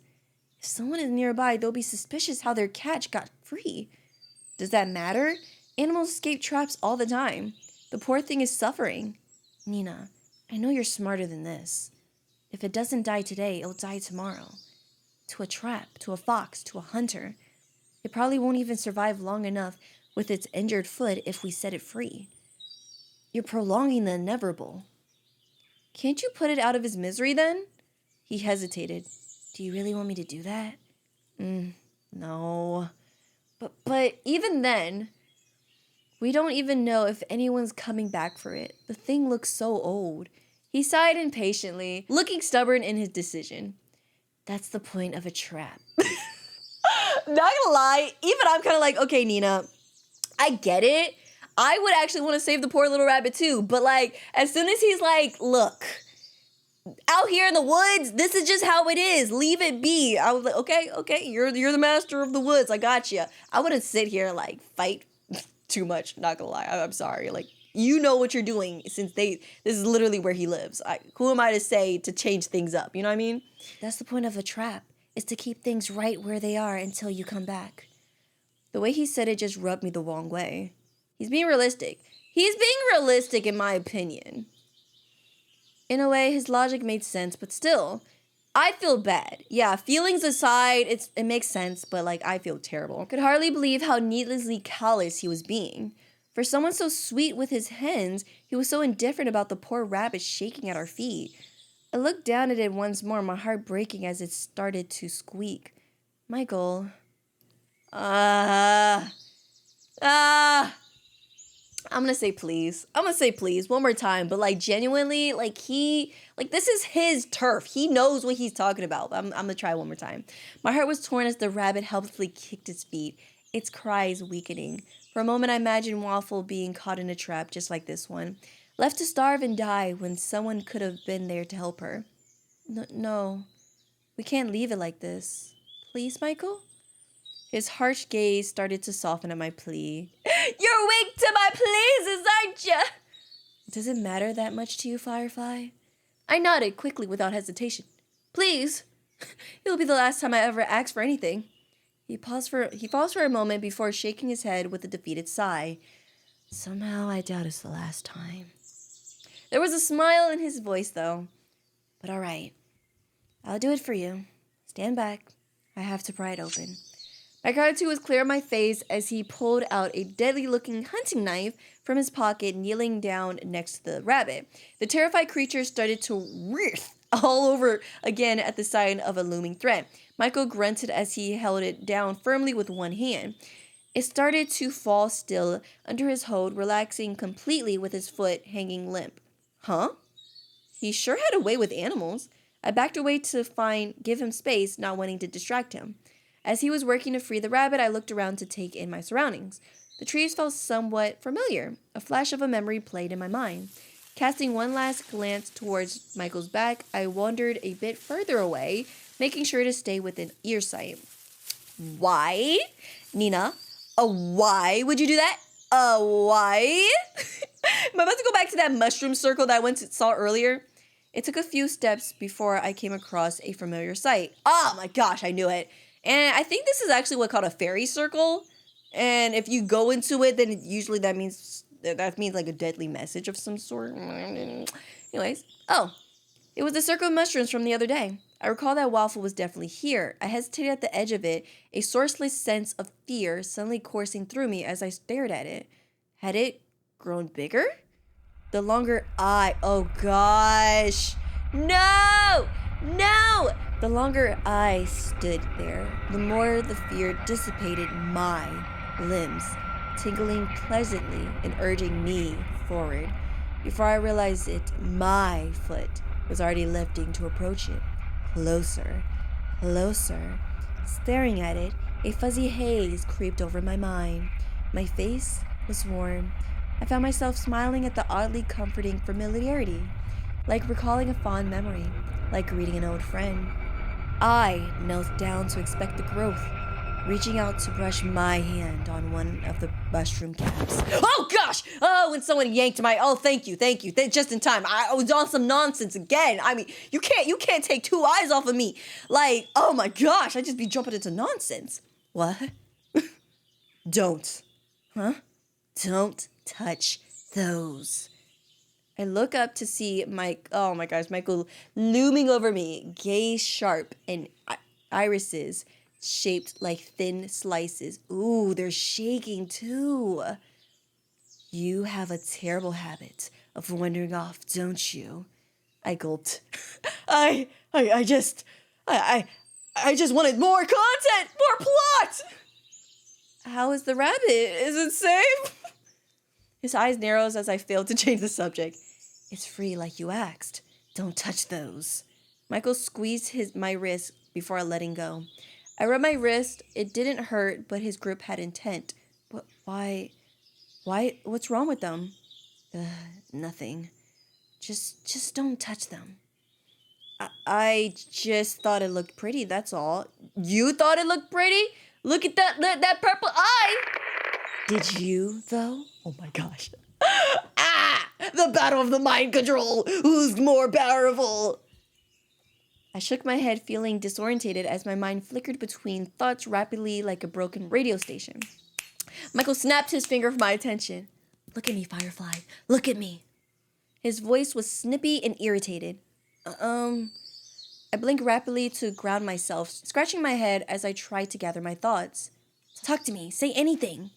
If someone is nearby, they'll be suspicious how their catch got free. Does that matter? Animals escape traps all the time. The poor thing is suffering. Nenaa, I know you're smarter than this. If it doesn't die today, it'll die tomorrow. To a trap, to a fox, to a hunter. It probably won't even survive long enough with its injured foot if we set it free. You're prolonging the inevitable. Can't you put it out of his misery then? He hesitated. Do you really want me to do that? No. But even then, we don't even know if anyone's coming back for it. The thing looks so old. He sighed impatiently, looking stubborn in his decision. That's the point of a trap. Not gonna lie, even I'm kind of like, okay, Nenaa, I get it. I would actually want to save the poor little rabbit too. But like, as soon as he's like, look, out here in the woods, this is just how it is. Leave it be. I was like, okay, you're the master of the woods. I got you. I wouldn't sit here and like fight too much. Not gonna lie. I'm sorry. Like, you know what you're doing since this is literally where he lives. Who am I to say to change things up? You know what I mean? That's the point of a trap, is to keep things right where they are until you come back. The way he said it just rubbed me the wrong way. He's being realistic. He's being realistic in my opinion. In a way, his logic made sense, but still, I feel bad. Yeah, feelings aside, it makes sense, but like, I feel terrible. Could hardly believe how needlessly callous he was being. For someone so sweet with his hens, he was so indifferent about the poor rabbit shaking at our feet. I looked down at it once more, my heart breaking as it started to squeak. Michael. I'm gonna say please. I'm gonna say please one more time, but like genuinely, like this is his turf. He knows what he's talking about. I'm gonna try one more time. My heart was torn as the rabbit helplessly kicked its feet, its cries weakening. For a moment, I imagined Waffle being caught in a trap just like this one, left to starve and die when someone could have been there to help her. No, we can't leave it like this. Please, Michael? His harsh gaze started to soften at my plea. You're weak to my pleases, aren't you? Does it matter that much to you, Firefly? I nodded quickly without hesitation. Please. It'll be the last time I ever ask for anything. He paused for a moment before shaking his head with a defeated sigh. Somehow I doubt it's the last time. There was a smile in his voice, though. But all right. I'll do it for you. Stand back. I have to pry it open. My gratitude was clear on my face as he pulled out a deadly-looking hunting knife from his pocket, kneeling down next to the rabbit. The terrified creature started to writhe all over again at the sign of a looming threat. Michael grunted as he held it down firmly with one hand. It started to fall still under his hold, relaxing completely with his foot hanging limp. Huh? He sure had a way with animals. I backed away to give him space, not wanting to distract him. As he was working to free the rabbit, I looked around to take in my surroundings. The trees felt somewhat familiar. A flash of a memory played in my mind. Casting one last glance towards Michael's back, I wandered a bit further away, making sure to stay within earsight. Why? Nina, why would you do that? Why? I'm about to go back to that mushroom circle that I saw earlier. It took a few steps before I came across a familiar sight. Oh my gosh, I knew it. And I think this is actually what's called a fairy circle. And if you go into it, then usually that means like a deadly message of some sort. Anyways, it was the circle of mushrooms from the other day. I recall that Waffle was definitely here. I hesitated at the edge of it, a sourceless sense of fear suddenly coursing through me as I stared at it. Had it grown bigger? The longer oh gosh. No! The longer I stood there, the more the fear dissipated my limbs, tingling pleasantly and urging me forward. Before I realized it, my foot was already lifting to approach it. Closer. Staring at it, a fuzzy haze creeped over my mind. My face was warm. I found myself smiling at the oddly comforting familiarity, like recalling a fond memory, like greeting an old friend. I knelt down to inspect the growth, reaching out to brush my hand on one of the mushroom caps. Oh gosh! Oh, when someone yanked thank you. Just in time. I was on some nonsense again. I mean, you can't take two eyes off of me. Like, oh my gosh, I just be jumping into nonsense. What? Don't. Huh? Don't touch those. I look up to see Michael looming over me, gaze sharp and irises shaped like thin slices. Ooh, they're shaking too. You have a terrible habit of wandering off, don't you? I gulped. I just wanted more content, more plot. How is the rabbit? Is it safe? His eyes narrows as I failed to change the subject. It's free like you asked. Don't touch those. Michael squeezed my wrist before letting go. I rubbed my wrist. It didn't hurt, but his grip had intent. But why? What's wrong with them? Nothing. Just don't touch them. I just thought it looked pretty, that's all. You thought it looked pretty? Look at that purple eye! Did you, though? Oh my gosh. The battle of the mind control! Who's more powerful? I shook my head, feeling disorientated as my mind flickered between thoughts rapidly like a broken radio station. Michael snapped his finger for my attention. Look at me, Firefly. Look at me. His voice was snippy and irritated. I blinked rapidly to ground myself, scratching my head as I tried to gather my thoughts. Talk to me. Say anything.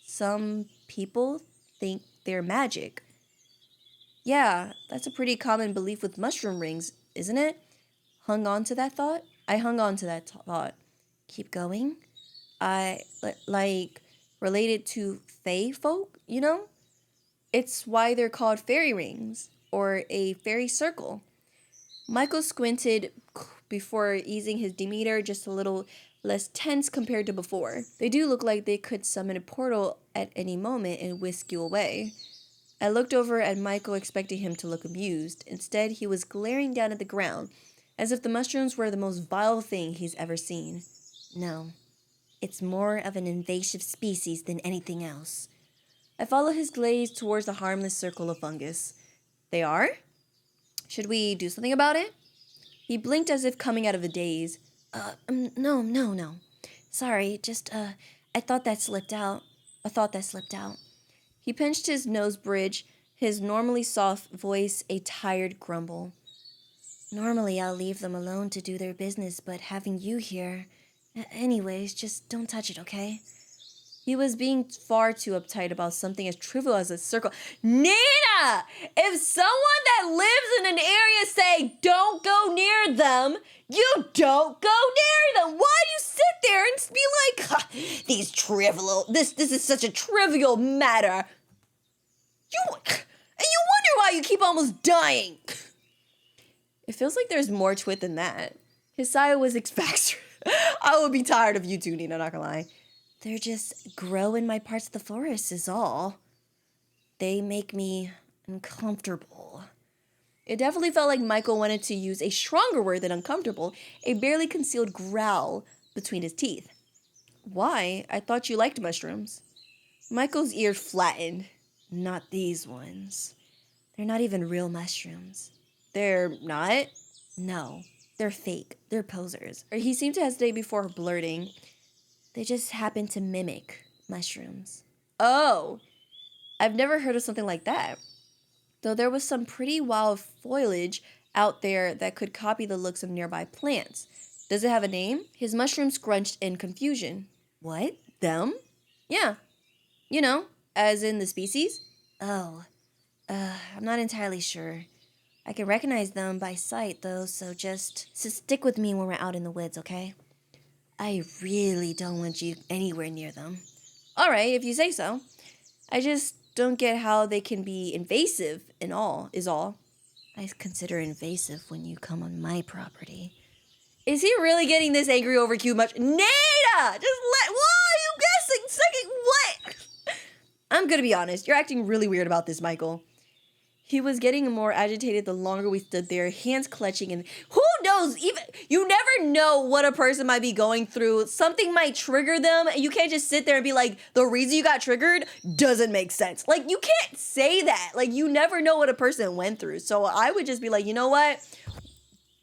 Some people think they're magic. Yeah, that's a pretty common belief with mushroom rings, isn't it? I hung on to that thought. Keep going. Related to fae folk, you know? It's why they're called fairy rings, or a fairy circle. Michael squinted before easing his demeanor just a little less tense compared to before. They do look like they could summon a portal at any moment and whisk you away. I looked over at Michael, expecting him to look amused. Instead, he was glaring down at the ground, as if the mushrooms were the most vile thing he's ever seen. No, it's more of an invasive species than anything else. I followed his gaze towards the harmless circle of fungus. They are? Should we do something about it? He blinked as if coming out of a daze. No. Sorry, I thought that slipped out. He pinched his nose bridge, his normally soft voice a tired grumble. Normally I'll leave them alone to do their business, but having you here... Anyways, just don't touch it, okay? He was being far too uptight about something as trivial as a circle. Nina! If someone that lives in an area say don't go near them, you don't go near them. Why do you sit there and be like, these trivial, this is such a trivial matter. You wonder why you keep almost dying. It feels like there's more to it than that. His sigh was expansive. I would be tired of you two, Nina, not gonna lie. They're just grow in my parts of the forest is all. They make me uncomfortable. It definitely felt like MYCHAEL wanted to use a stronger word than uncomfortable, a barely concealed growl between his teeth. Why? I thought you liked mushrooms. MYCHAEL's ear flattened. Not these ones. They're not even real mushrooms. They're not? No, they're fake. They're posers. He seemed to hesitate before blurting. They just happen to mimic mushrooms. Oh, I've never heard of something like that. Though there was some pretty wild foliage out there that could copy the looks of nearby plants. Does it have a name? His mushroom scrunched in confusion. What? Them? Yeah. You know, as in the species? Oh, I'm not entirely sure. I can recognize them by sight, though, so just stick with me when we're out in the woods, okay? I really don't want you anywhere near them. All right, if you say so. I just don't get how they can be invasive is all. I consider invasive when you come on my property. Is he really getting this angry over cute much? Nada! Why are you guessing? Second, what? I'm gonna be honest, you're acting really weird about this, MYCHAEL. He was getting more agitated the longer we stood there, hands clutching, and who knows, you never know what a person might be going through. Something might trigger them, and you can't just sit there and be like, the reason you got triggered doesn't make sense. Like, you can't say that. Like, you never know what a person went through. So I would just be like, you know what?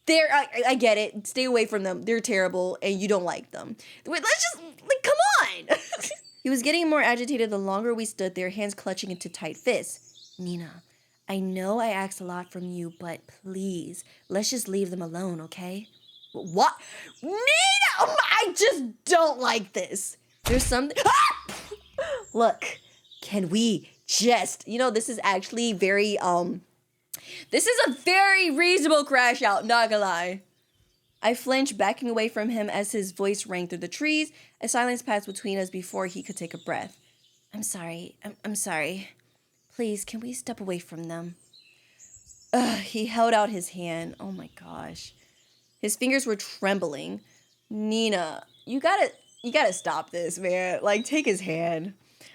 I get it. Stay away from them. They're terrible, and you don't like them. Wait, let's just, like, come on. He was getting more agitated the longer we stood there, hands clutching into tight fists. Nina, I know I asked a lot from you, but please, let's just leave them alone, okay? What? Nina! I just don't like this. There's something... Ah! Look, can we just... You know, this is actually very, This is a very reasonable crash out, not gonna lie. I flinched, backing away from him as his voice rang through the trees. A silence passed between us before he could take a breath. I'm sorry. I'm sorry. Please, can we step away from them? He held out his hand. Oh my gosh. His fingers were trembling. Nina, you gotta stop this, man. Like, take his hand.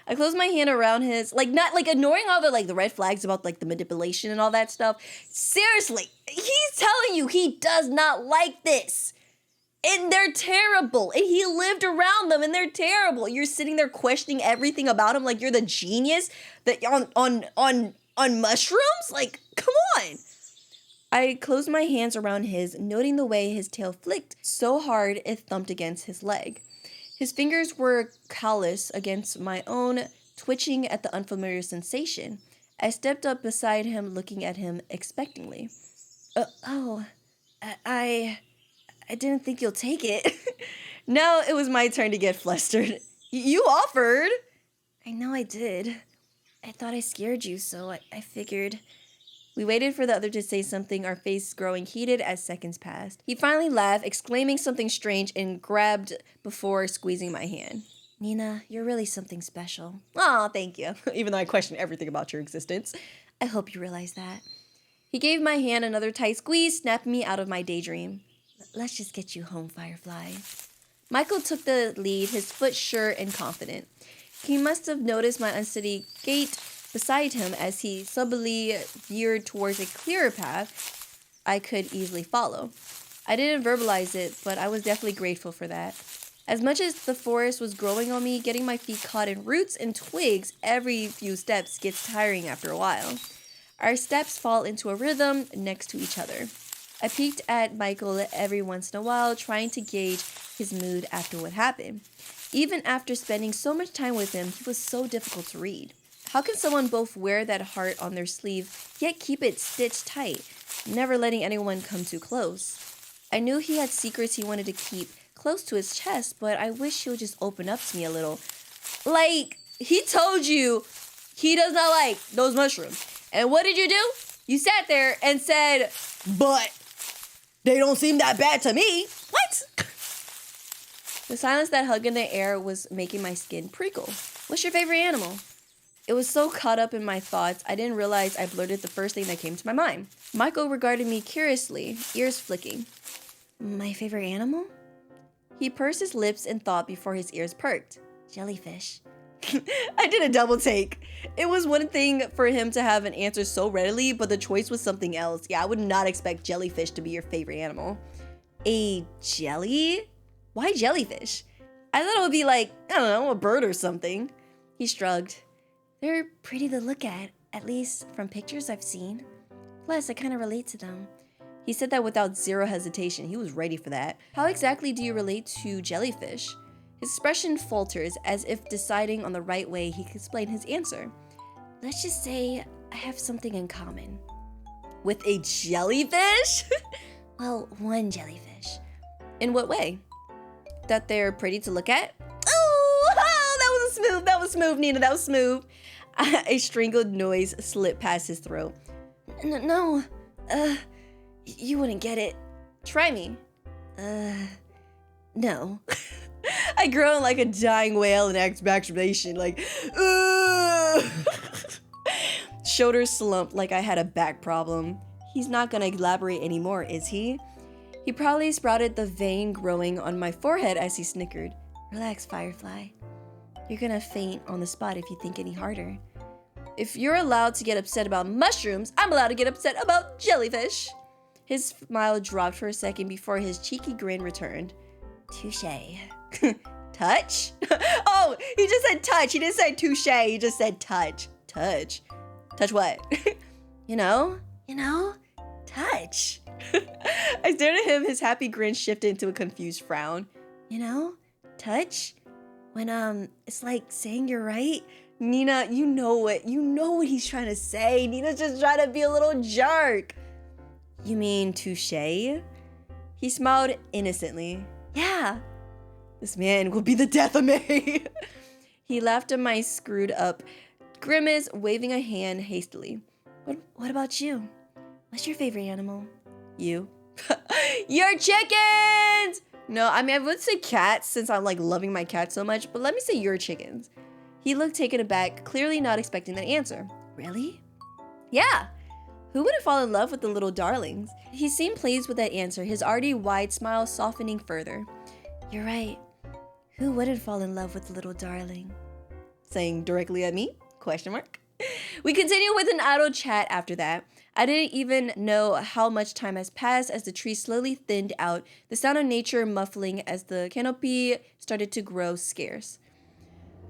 I closed my hand around his, like, not, like, ignoring all the, like, the red flags about, like, the manipulation and all that stuff. Seriously, he's telling you he does not like this. And they're terrible. And he lived around them, and they're terrible. You're sitting there questioning everything about him like you're the genius that on mushrooms? Like, come on. I closed my hands around his, noting the way his tail flicked so hard it thumped against his leg. His fingers were callous against my own, twitching at the unfamiliar sensation. I stepped up beside him, looking at him expectantly. I didn't think you'll take it. Now it was my turn to get flustered. You offered. I know I did. I thought I scared you, so I figured. We waited for the other to say something, our faces growing heated as seconds passed. He finally laughed, exclaiming something strange, and grabbed before squeezing my hand. Nina, you're really something special. Aw, thank you. Even though I question everything about your existence. I hope you realize that. He gave my hand another tight squeeze, snapping me out of my daydream. Let's just get you home, Firefly. MYCHAEL took the lead, his foot sure and confident. He must have noticed my unsteady gait beside him as he subtly veered towards a clearer path I could easily follow. I didn't verbalize it, but I was definitely grateful for that. As much as the forest was growing on me, getting my feet caught in roots and twigs every few steps gets tiring after a while. Our steps fall into a rhythm next to each other. I peeked at MYCHAEL every once in a while, trying to gauge his mood after what happened. Even after spending so much time with him, he was so difficult to read. How can someone both wear that heart on their sleeve, yet keep it stitched tight, never letting anyone come too close? I knew he had secrets he wanted to keep close to his chest, but I wish he would just open up to me a little. Like, he told you he does not like those mushrooms. And what did you do? You sat there and said, but they don't seem that bad to me. What? The silence that hung in the air was making my skin prickle. What's your favorite animal? It was so caught up in my thoughts, I didn't realize I blurted the first thing that came to my mind. Michael regarded me curiously, ears flicking. My favorite animal? He pursed his lips in thought before his ears perked. Jellyfish. I did a double take. It was one thing for him to have an answer so readily, but the choice was something else. Yeah, I would not expect jellyfish to be your favorite animal. A jelly? Why jellyfish? I thought it would be like, I don't know, a bird or something. He shrugged. They're pretty to look at least from pictures I've seen. Plus, I kind of relate to them. He said that without zero hesitation. He was ready for that. How exactly do you relate to jellyfish? His expression falters as if deciding on the right way he could explain his answer. Let's just say I have something in common. With a jellyfish? Well, one jellyfish. In what way? That they're pretty to look at? Oh, that was smooth, Nina, that was smooth. A strangled noise slipped past his throat. No, you wouldn't get it. Try me. No. I groaned like a dying whale in expectation, like, Shoulders slumped like I had a back problem. He's not gonna elaborate anymore, is he? He probably sprouted the vein growing on my forehead as he snickered. Relax, Firefly. You're gonna faint on the spot if you think any harder. If you're allowed to get upset about mushrooms, I'm allowed to get upset about jellyfish. His smile dropped for a second before his cheeky grin returned. Touché. Touch? Oh, he just said touch. He didn't say touché. He just said touch. Touch. Touch what? You know, touch. I stared at him. His happy grin shifted into a confused frown. You know, touch? When, it's like saying you're right. Nina, you know what he's trying to say. Nina's just trying to be a little jerk. You mean touché? He smiled innocently. Yeah. This man will be the death of me. He laughed at my screwed up grimace, waving a hand hastily. What about you? What's your favorite animal? You. Your chickens! No, I mean, I would say cats since I'm like loving my cat so much, but let me say your chickens. He looked taken aback, clearly not expecting that answer. Really? Yeah. Who wouldn't fall in love with the little darlings? He seemed pleased with that answer, his already wide smile softening further. You're right. Who wouldn't fall in love with the little darling? Saying directly at me? Question mark. We continued with an idle chat after that. I didn't even know how much time has passed as the tree slowly thinned out, the sound of nature muffling as the canopy started to grow scarce.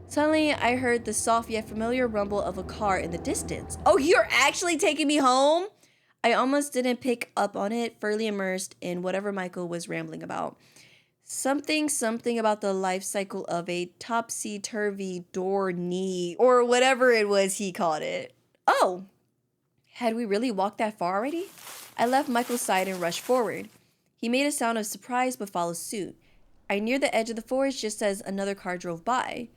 Suddenly, I heard the soft yet familiar rumble of a car in the distance. Oh, you're actually taking me home? I almost didn't pick up on it, firmly immersed in whatever Michael was rambling about. Something about the life cycle of a topsy-turvy door knee, or whatever it was he called it. Oh, had we really walked that far already? I left Michael's side and rushed forward. He made a sound of surprise but followed suit. I neared the edge of the forest just as another car drove by.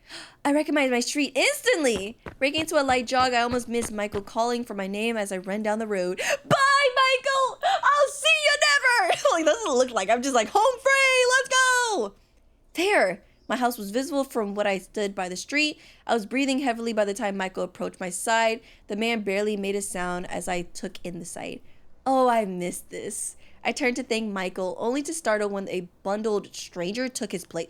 I recognized my street instantly! Breaking into a light jog, I almost missed Michael calling for my name as I ran down the road. Bye, Michael! I'll see you never! Like, that's what it looked like. I'm just like, home free! Let's go! There! My house was visible from what I stood by the street. I was breathing heavily by the time Michael approached my side. The man barely made a sound as I took in the sight. Oh, I missed this. I turned to thank Michael, only to startle when a bundled stranger took his place.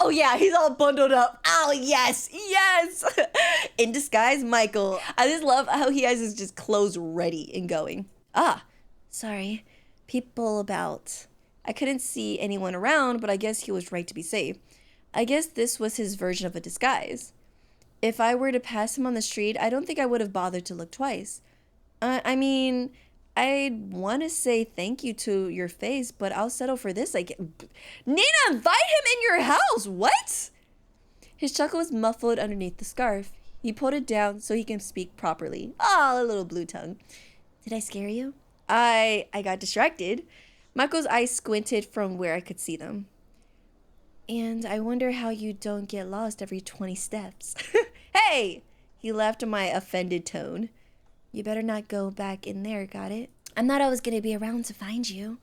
Oh yeah, he's all bundled up. Oh, yes. In disguise, Michael. I just love how he has his just clothes ready and going. Ah, sorry. People about. I couldn't see anyone around, but I guess he was right to be safe. I guess this was his version of a disguise. If I were to pass him on the street, I don't think I would have bothered to look twice. I mean, I'd want to say thank you to your face, but I'll settle for this. Like, Nina, invite him in your house. What? His chuckle was muffled underneath the scarf. He pulled it down so he can speak properly. Oh, a little blue tongue. Did I scare you? I got distracted. Michael's eyes squinted from where I could see them. And I wonder how you don't get lost every 20 steps. Hey! He laughed in my offended tone. You better not go back in there, got it? I'm not always gonna be around to find you.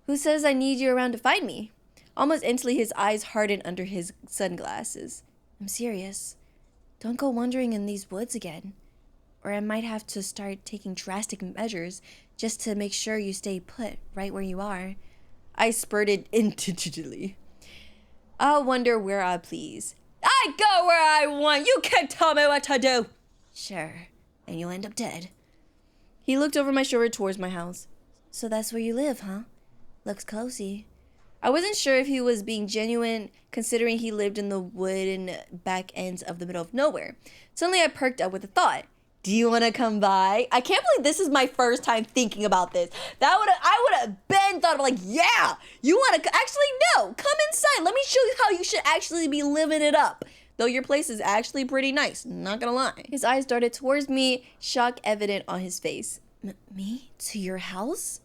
Who says I need you around to find me? Almost instantly, his eyes hardened under his sunglasses. I'm serious. Don't go wandering in these woods again. Or I might have to start taking drastic measures just to make sure you stay put right where you are. I spurted indignantly. I'll wander where I please. I go where I want. You can't tell me what to do. Sure. And you'll end up dead. He looked over my shoulder towards my house. So that's where you live, huh? Looks cozy. I wasn't sure if he was being genuine, considering he lived in the wooden back ends of the middle of nowhere. Suddenly I perked up with a thought. Do you want to come by? I can't believe this is my first time thinking about this. I would have been thought of like, yeah, you want to, actually no, come inside. Let me show you how you should actually be living it up. Though your place is actually pretty nice, not gonna lie. His eyes darted towards me, shock evident on his face. Me? To your house?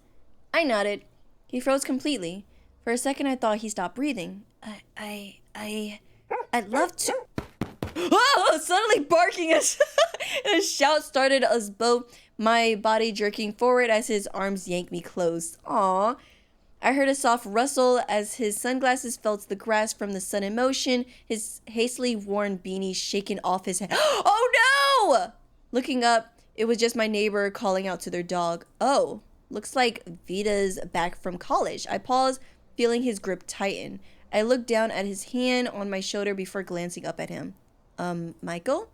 I nodded. He froze completely. For a second, I thought he stopped breathing. I'd love to. Oh, suddenly barking as a shout started us both, my body jerking forward as his arms yanked me close. Aww. I heard a soft rustle as his sunglasses fell to the grass from the sudden motion, his hastily worn beanie shaken off his head. Oh no! Looking up, it was just my neighbor calling out to their dog. Oh, looks like Vita's back from college. I paused, feeling his grip tighten. I looked down at his hand on my shoulder before glancing up at him. Michael?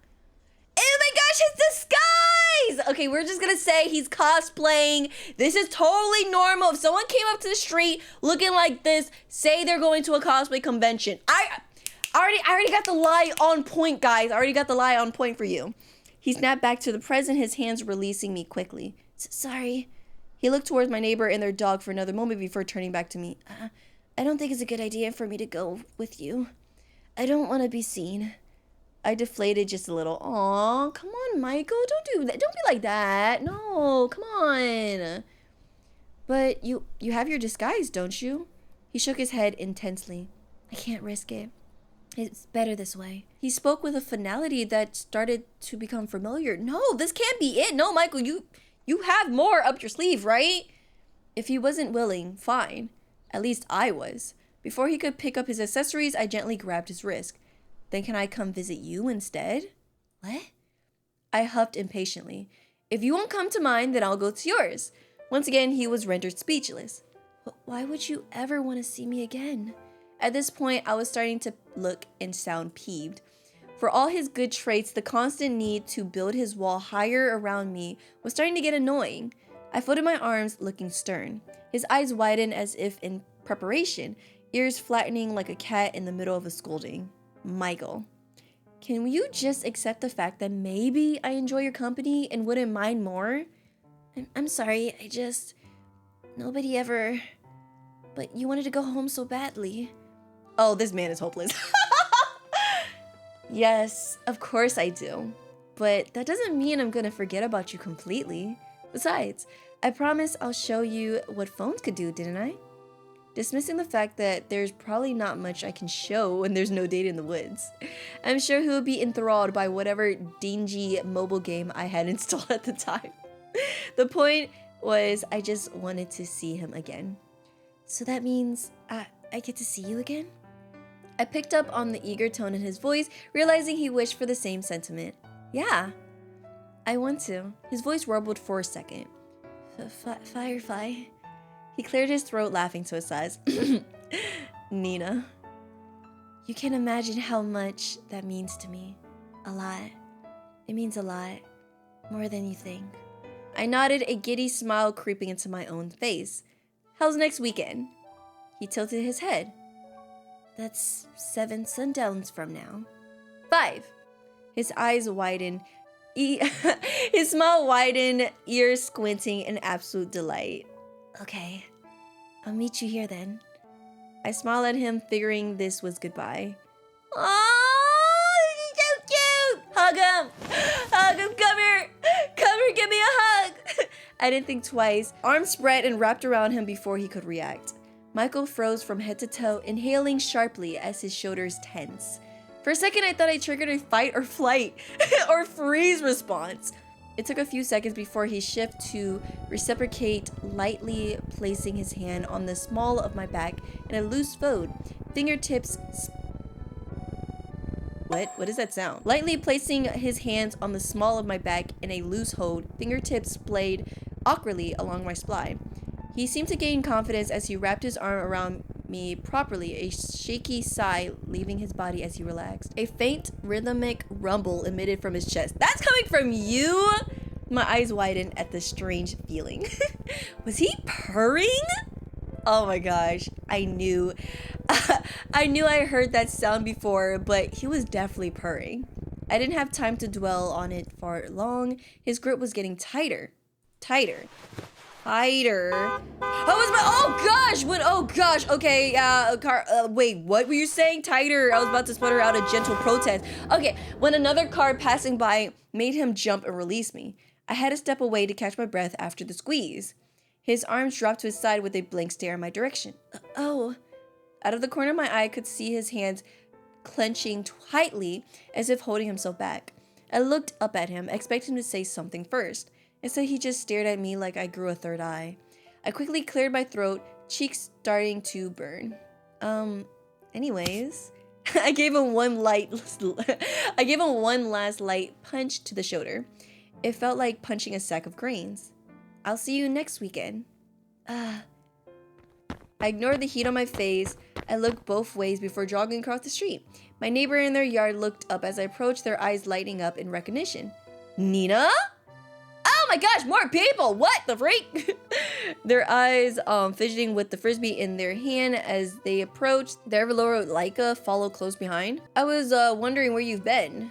Oh my gosh, his disguise! Okay, we're just gonna say he's cosplaying. This is totally normal. If someone came up to the street looking like this, say they're going to a cosplay convention. I already got the lie on point, guys. I already got the lie on point for you. He snapped back to the present, his hands releasing me quickly. Sorry. He looked towards my neighbor and their dog for another moment before turning back to me. I don't think it's a good idea for me to go with you. I don't want to be seen. I deflated just a little. Aw, come on, Michael. Don't do that. Don't be like that. No, come on. But you have your disguise, don't you? He shook his head intensely. I can't risk it. It's better this way. He spoke with a finality that started to become familiar. No, this can't be it. No, Michael, you have more up your sleeve, right? If he wasn't willing, fine. At least I was. Before he could pick up his accessories, I gently grabbed his wrist. Then can I come visit you instead? What? I huffed impatiently. If you won't come to mine, then I'll go to yours. Once again, he was rendered speechless. But why would you ever want to see me again? At this point, I was starting to look and sound peeved. For all his good traits, the constant need to build his wall higher around me was starting to get annoying. I folded my arms, looking stern. His eyes widened as if in preparation, ears flattening like a cat in the middle of a scolding. Michael, can you just accept the fact that maybe I enjoy your company and wouldn't mind more? I'm sorry, nobody ever... But you wanted to go home so badly. Oh, this man is hopeless. Yes, of course I do. But that doesn't mean I'm gonna forget about you completely. Besides, I promised I'll show you what phones could do, didn't I? Dismissing the fact that there's probably not much I can show when there's no date in the woods. I'm sure he would be enthralled by whatever dingy mobile game I had installed at the time. The point was, I just wanted to see him again. So that means I get to see you again? I picked up on the eager tone in his voice, realizing he wished for the same sentiment. Yeah, I want to. His voice warbled for a second. Firefly. He cleared his throat, laughing to his sides. Nina. You can't imagine how much that means to me. A lot. It means a lot. More than you think. I nodded, a giddy smile creeping into my own face. How's next weekend? He tilted his head. That's 7 sundowns from now. 5. His eyes widened. His smile widened, ears squinting in absolute delight. Okay, I'll meet you here then. I smiled at him, figuring this was goodbye. Oh, he's so cute! Hug him! Hug him, come here! Come here, give me a hug! I didn't think twice. Arms spread and wrapped around him before he could react. MYCHAEL froze from head to toe, inhaling sharply as his shoulders tense. For a second, I thought I triggered a fight or flight or freeze response. It took a few seconds before he shifted to reciprocate, lightly placing his hand on the small of my back in a loose fold. Fingertips... What does that sound? Lightly placing his hands on the small of my back in a loose hold, fingertips splayed awkwardly along my spine. He seemed to gain confidence as he wrapped his arm around me properly, a shaky sigh leaving his body as he relaxed. A faint, rhythmic rumble emitted from his chest. That's coming from you? My eyes widened at the strange feeling. Was he purring? Oh my gosh, I knew I heard that sound before, but he was definitely purring. I didn't have time to dwell on it for long. His grip was getting tighter. Tighter. Oh gosh, okay, wait, what were you saying? Tighter. I was about to sputter out a gentle protest. Okay, when another car passing by made him jump and release me. I had to step away to catch my breath after the squeeze. His arms dropped to his side with a blank stare in my direction. Oh. Out of the corner of my eye, I could see his hands clenching tightly as if holding himself back. I looked up at him, expecting him to say something first. Instead, he just stared at me like I grew a third eye. I quickly cleared my throat, cheeks starting to burn. Anyways, I gave him one last light punch to the shoulder. It felt like punching a sack of grains. I'll see you next weekend. I ignored the heat on my face. I looked both ways before jogging across the street. My neighbor in their yard looked up as I approached, their eyes lighting up in recognition. Nenaa? Oh my gosh, more people! What the freak? Their eyes fidgeting with the frisbee in their hand as they approached. Their Valoro Leica followed close behind. I was wondering where you've been.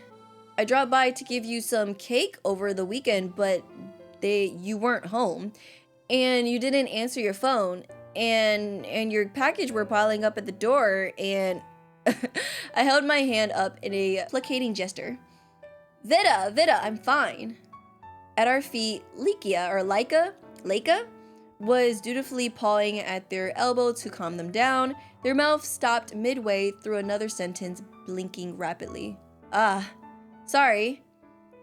I dropped by to give you some cake over the weekend, but you weren't home. And you didn't answer your phone. And your package were piling up at the door, and I held my hand up in a placating gesture. Vida, I'm fine. At our feet, Leica was dutifully pawing at their elbow to calm them down. Their mouth stopped midway through another sentence, blinking rapidly. Sorry.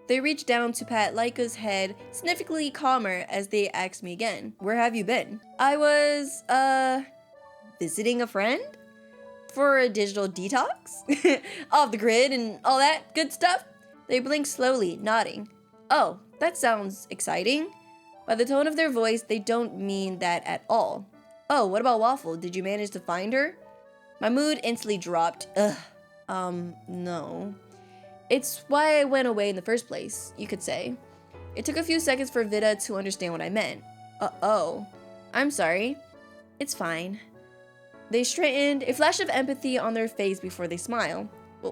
They reached down to pat Leica's head, significantly calmer as they asked me again, where have you been? I was, visiting a friend? For a digital detox? Off the grid and all that good stuff? They blinked slowly, nodding. Oh, that sounds exciting. By the tone of their voice, they don't mean that at all. Oh, what about Waffle? Did you manage to find her? My mood instantly dropped. No. It's why I went away in the first place, you could say. It took a few seconds for Vida to understand what I meant. Oh. I'm sorry. It's fine. They straightened, a flash of empathy on their face before they smiled.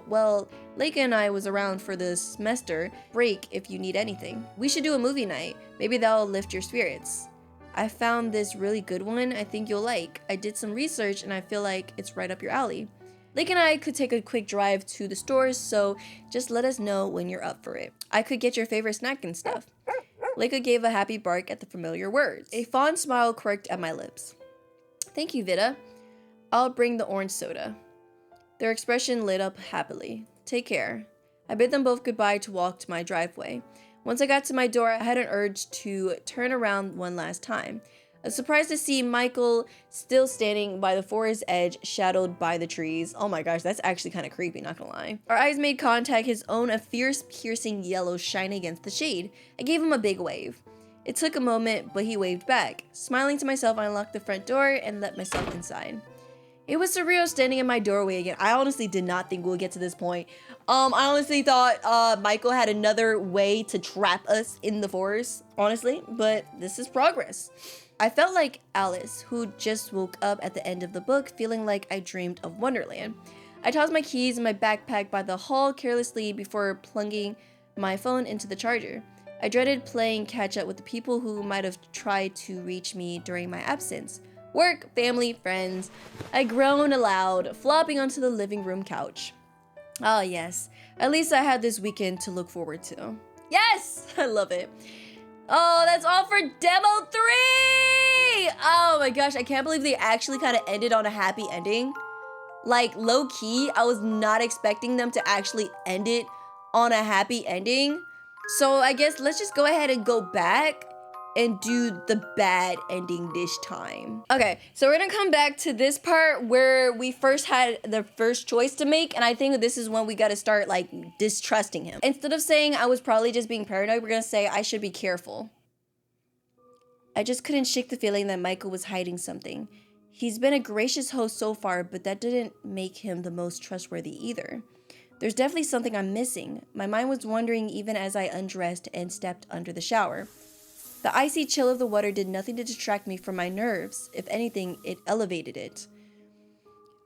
Well, Leica and I was around for the semester break if you need anything. We should do a movie night. Maybe that'll lift your spirits. I found this really good one I think you'll like. I did some research and I feel like it's right up your alley. Leica and I could take a quick drive to the stores, so just let us know when you're up for it. I could get your favorite snack and stuff. Leica gave a happy bark at the familiar words. A fond smile quirked at my lips. Thank you, Vida. I'll bring the orange soda. Their expression lit up happily. Take care. I bid them both goodbye to walk to my driveway. Once I got to my door, I had an urge to turn around one last time. I was surprised to see MYCHAEL still standing by the forest edge, shadowed by the trees. Oh my gosh, that's actually kind of creepy, not gonna lie. Our eyes made contact, his own a fierce, piercing yellow shining against the shade. I gave him a big wave. It took a moment, but he waved back. Smiling to myself, I unlocked the front door and let myself inside. It was surreal standing in my doorway again. I honestly did not think we'll get to this point. I honestly thought MYCHAEL had another way to trap us in the forest, honestly, but this is progress. I felt like Alice, who just woke up at the end of the book, feeling like I dreamed of Wonderland. I tossed my keys in my backpack by the hall carelessly before plunging my phone into the charger. I dreaded playing catch up with the people who might have tried to reach me during my absence. Work, family, friends. I groaned aloud, flopping onto the living room couch. Ah, yes. At least I had this weekend to look forward to. Yes! I love it. Oh, that's all for Demo 3! Oh my gosh, I can't believe they actually kind of ended on a happy ending. Like, low-key, I was not expecting them to actually end it on a happy ending. So I guess let's just go ahead and go back and do the bad ending this time. Okay, so we're gonna come back to this part where we first had the first choice to make, and I think this is when we gotta start, like, distrusting him. Instead of saying I was probably just being paranoid, we're gonna say I should be careful. I just couldn't shake the feeling that MYCHAEL was hiding something. He's been a gracious host so far, but that didn't make him the most trustworthy either. There's definitely something I'm missing. My mind was wandering even as I undressed and stepped under the shower. The icy chill of the water did nothing to distract me from my nerves. If anything, it elevated it.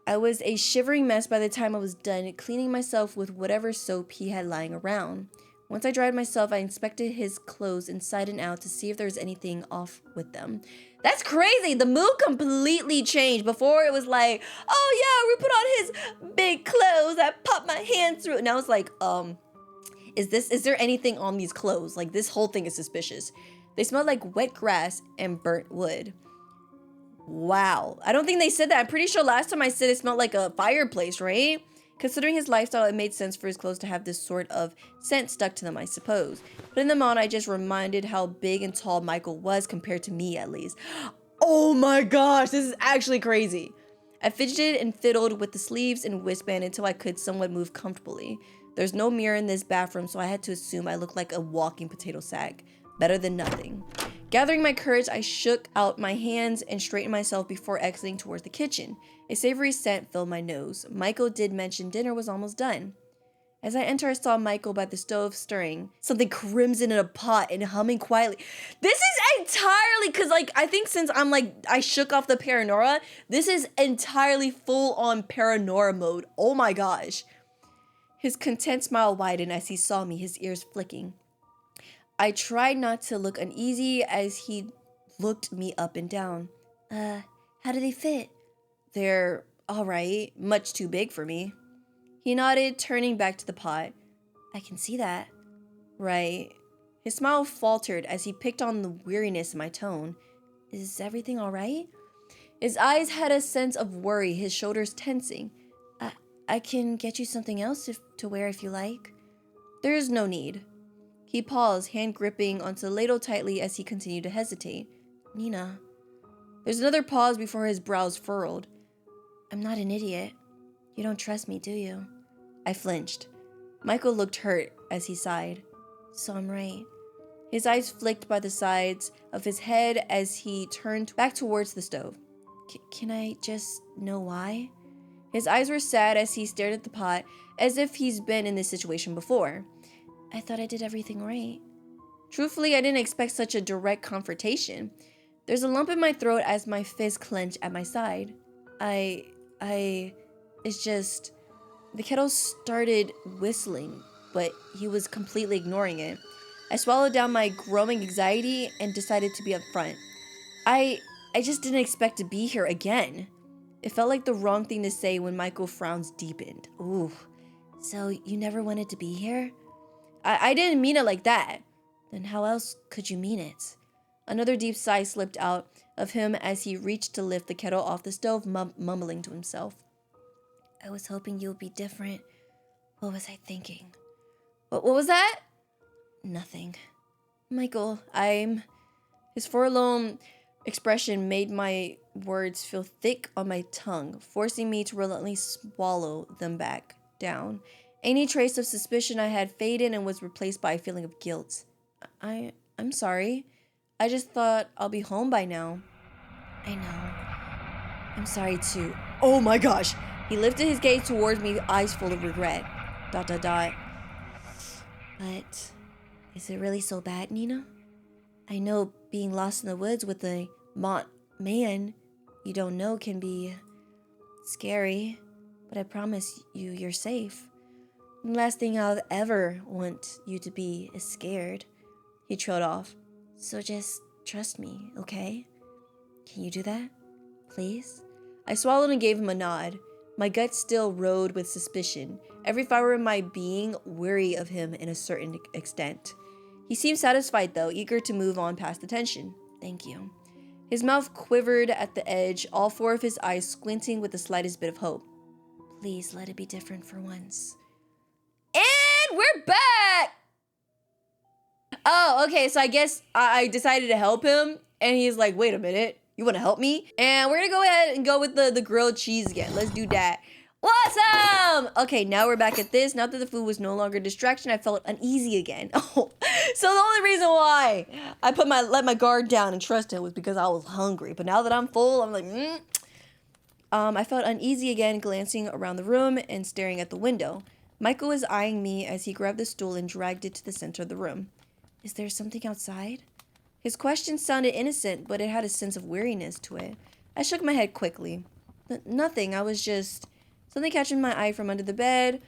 I was a shivering mess by the time I was done cleaning myself with whatever soap he had lying around. Once I dried myself, I inspected his clothes inside and out to see if there was anything off with them. That's crazy! The mood completely changed. Before it was like, oh yeah, we put on his big clothes, I popped my hand through it. And I was like, is there anything on these clothes? Like, this whole thing is suspicious. They smelled like wet grass and burnt wood. Wow. I don't think they said that. I'm pretty sure last time I said it smelled like a fireplace, right? Considering his lifestyle, it made sense for his clothes to have this sort of scent stuck to them, I suppose. Putting them on, I just reminded how big and tall MYCHAEL was compared to me, at least. Oh my gosh, this is actually crazy. I fidgeted and fiddled with the sleeves and waistband until I could somewhat move comfortably. There's no mirror in this bathroom, so I had to assume I looked like a walking potato sack. Better than nothing. Gathering my courage, I shook out my hands and straightened myself before exiting towards the kitchen. A savory scent filled my nose. MYCHAEL did mention dinner was almost done. As I entered, I saw MYCHAEL by the stove stirring something crimson in a pot and humming quietly. This is entirely, because, like, I think since I shook off the paranoia, this is entirely full-on paranoia mode. Oh my gosh. His content smile widened as he saw me, his ears flicking. I tried not to look uneasy as he looked me up and down. How do they fit? They're alright, much too big for me. He nodded, turning back to the pot. I can see that. Right. His smile faltered as he picked on the weariness in my tone. Is everything alright? His eyes had a sense of worry, his shoulders tensing. I can get you something else to wear if you like. There is no need. He paused, hand gripping onto the ladle tightly as he continued to hesitate. Nenaa. There's another pause before his brows furrowed. I'm not an idiot. You don't trust me, do you? I flinched. MYCHAEL looked hurt as he sighed. So I'm right. His eyes flicked by the sides of his head as he turned back towards the stove. Can I just know why? His eyes were sad as he stared at the pot, as if he's been in this situation before. I thought I did everything right. Truthfully, I didn't expect such a direct confrontation. There's a lump in my throat as my fist clenched at my side. It's just... The kettle started whistling, but he was completely ignoring it. I swallowed down my growing anxiety and decided to be upfront. I just didn't expect to be here again. It felt like the wrong thing to say when MYCHAEL frowns deepened. Ooh. So you never wanted to be here? I didn't mean it like that. Then how else could you mean it? Another deep sigh slipped out of him as he reached to lift the kettle off the stove, mumbling to himself. I was hoping you would be different. What was I thinking? What was that? Nothing. MYCHAEL, His forlorn expression made my words feel thick on my tongue, forcing me to reluctantly swallow them back down. Any trace of suspicion I had faded and was replaced by a feeling of guilt. I'm sorry. I just thought I'll be home by now. I know. I'm sorry too. Oh my gosh. He lifted his gaze towards me, eyes full of regret. ... But is it really so bad, Nenaa? I know being lost in the woods with a man you don't know can be scary, but I promise you're safe. The last thing I'll ever want you to be is scared. He trailed off. So just trust me, okay? Can you do that? Please? I swallowed and gave him a nod. My gut still rode with suspicion, every fiber in my being weary of him in a certain extent. He seemed satisfied though, eager to move on past the tension. Thank you. His mouth quivered at the edge, all four of his eyes squinting with the slightest bit of hope. Please let it be different for once. And we're back! Oh, okay, so I guess I decided to help him, and he's like, wait a minute, you wanna help me? And we're gonna go ahead and go with the grilled cheese again. Let's do that. Awesome! Okay, now we're back at this. Now that the food was no longer a distraction, I felt uneasy again. Oh, so the only reason why I let my guard down and trusted was because I was hungry. But now that I'm full, I'm like, I felt uneasy again, glancing around the room and staring at the window. Michael was eyeing me as he grabbed the stool and dragged it to the center of the room. Is there something outside? His question sounded innocent, but it had a sense of weariness to it. I shook my head quickly. Nothing, I was just... Something catching my eye from under the bed.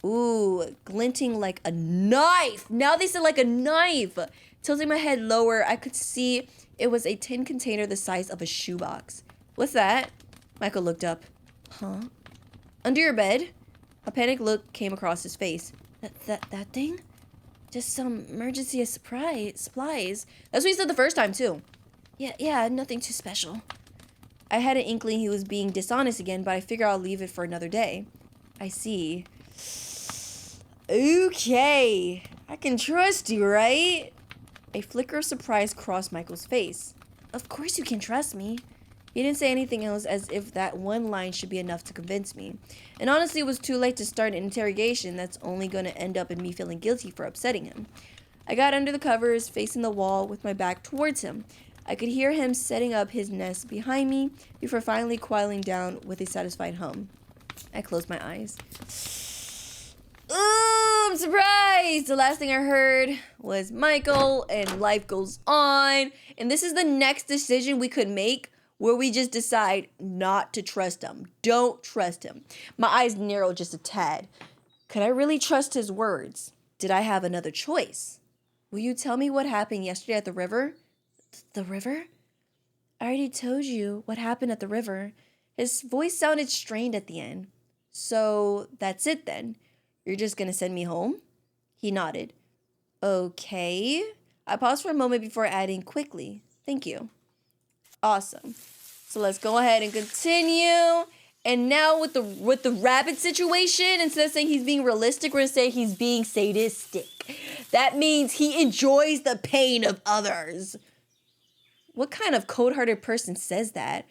Ooh, glinting like a knife. Now they said like a knife. Tilting my head lower, I could see it was a tin container the size of a shoebox. What's that? Michael looked up. Huh? Under your bed? A panicked look came across his face. That thing? Just some emergency supplies. That's what he said the first time too. Yeah, nothing too special. I had an inkling he was being dishonest again, but I figure I'll leave it for another day. I see. Okay. I can trust you, right? A flicker of surprise crossed Michael's face. Of course you can trust me. He didn't say anything else, as if that one line should be enough to convince me. And honestly, it was too late to start an interrogation that's only going to end up in me feeling guilty for upsetting him. I got under the covers, facing the wall with my back towards him. I could hear him setting up his nest behind me before finally quieting down with a satisfied hum. I closed my eyes. Ooh, I'm surprised! The last thing I heard was Michael, and life goes on. And this is the next decision we could make where we just decide not to trust him. Don't trust him. My eyes narrowed just a tad. Could I really trust his words? Did I have another choice? Will you tell me what happened yesterday at the river? The river? I already told you what happened at the river. His voice sounded strained at the end. So that's it then. You're just gonna send me home? He nodded. Okay. I paused for a moment before adding quickly. Thank you. Awesome. So let's go ahead and continue. And now with the rabbit situation, instead of saying he's being realistic, we're gonna say he's being sadistic. That means he enjoys the pain of others. What kind of cold-hearted person says that?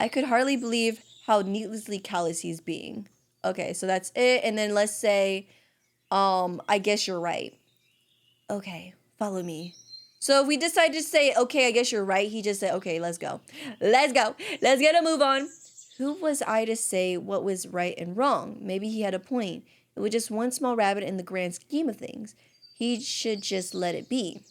I could hardly believe how needlessly callous he's being. Okay, so that's it. And then let's say, I guess you're right. Okay, follow me. So if we decide to say, okay, I guess you're right, he just said, okay, let's go. Let's go. Let's get a move on. Who was I to say what was right and wrong? Maybe he had a point. It was just one small rabbit in the grand scheme of things. He should just let it be.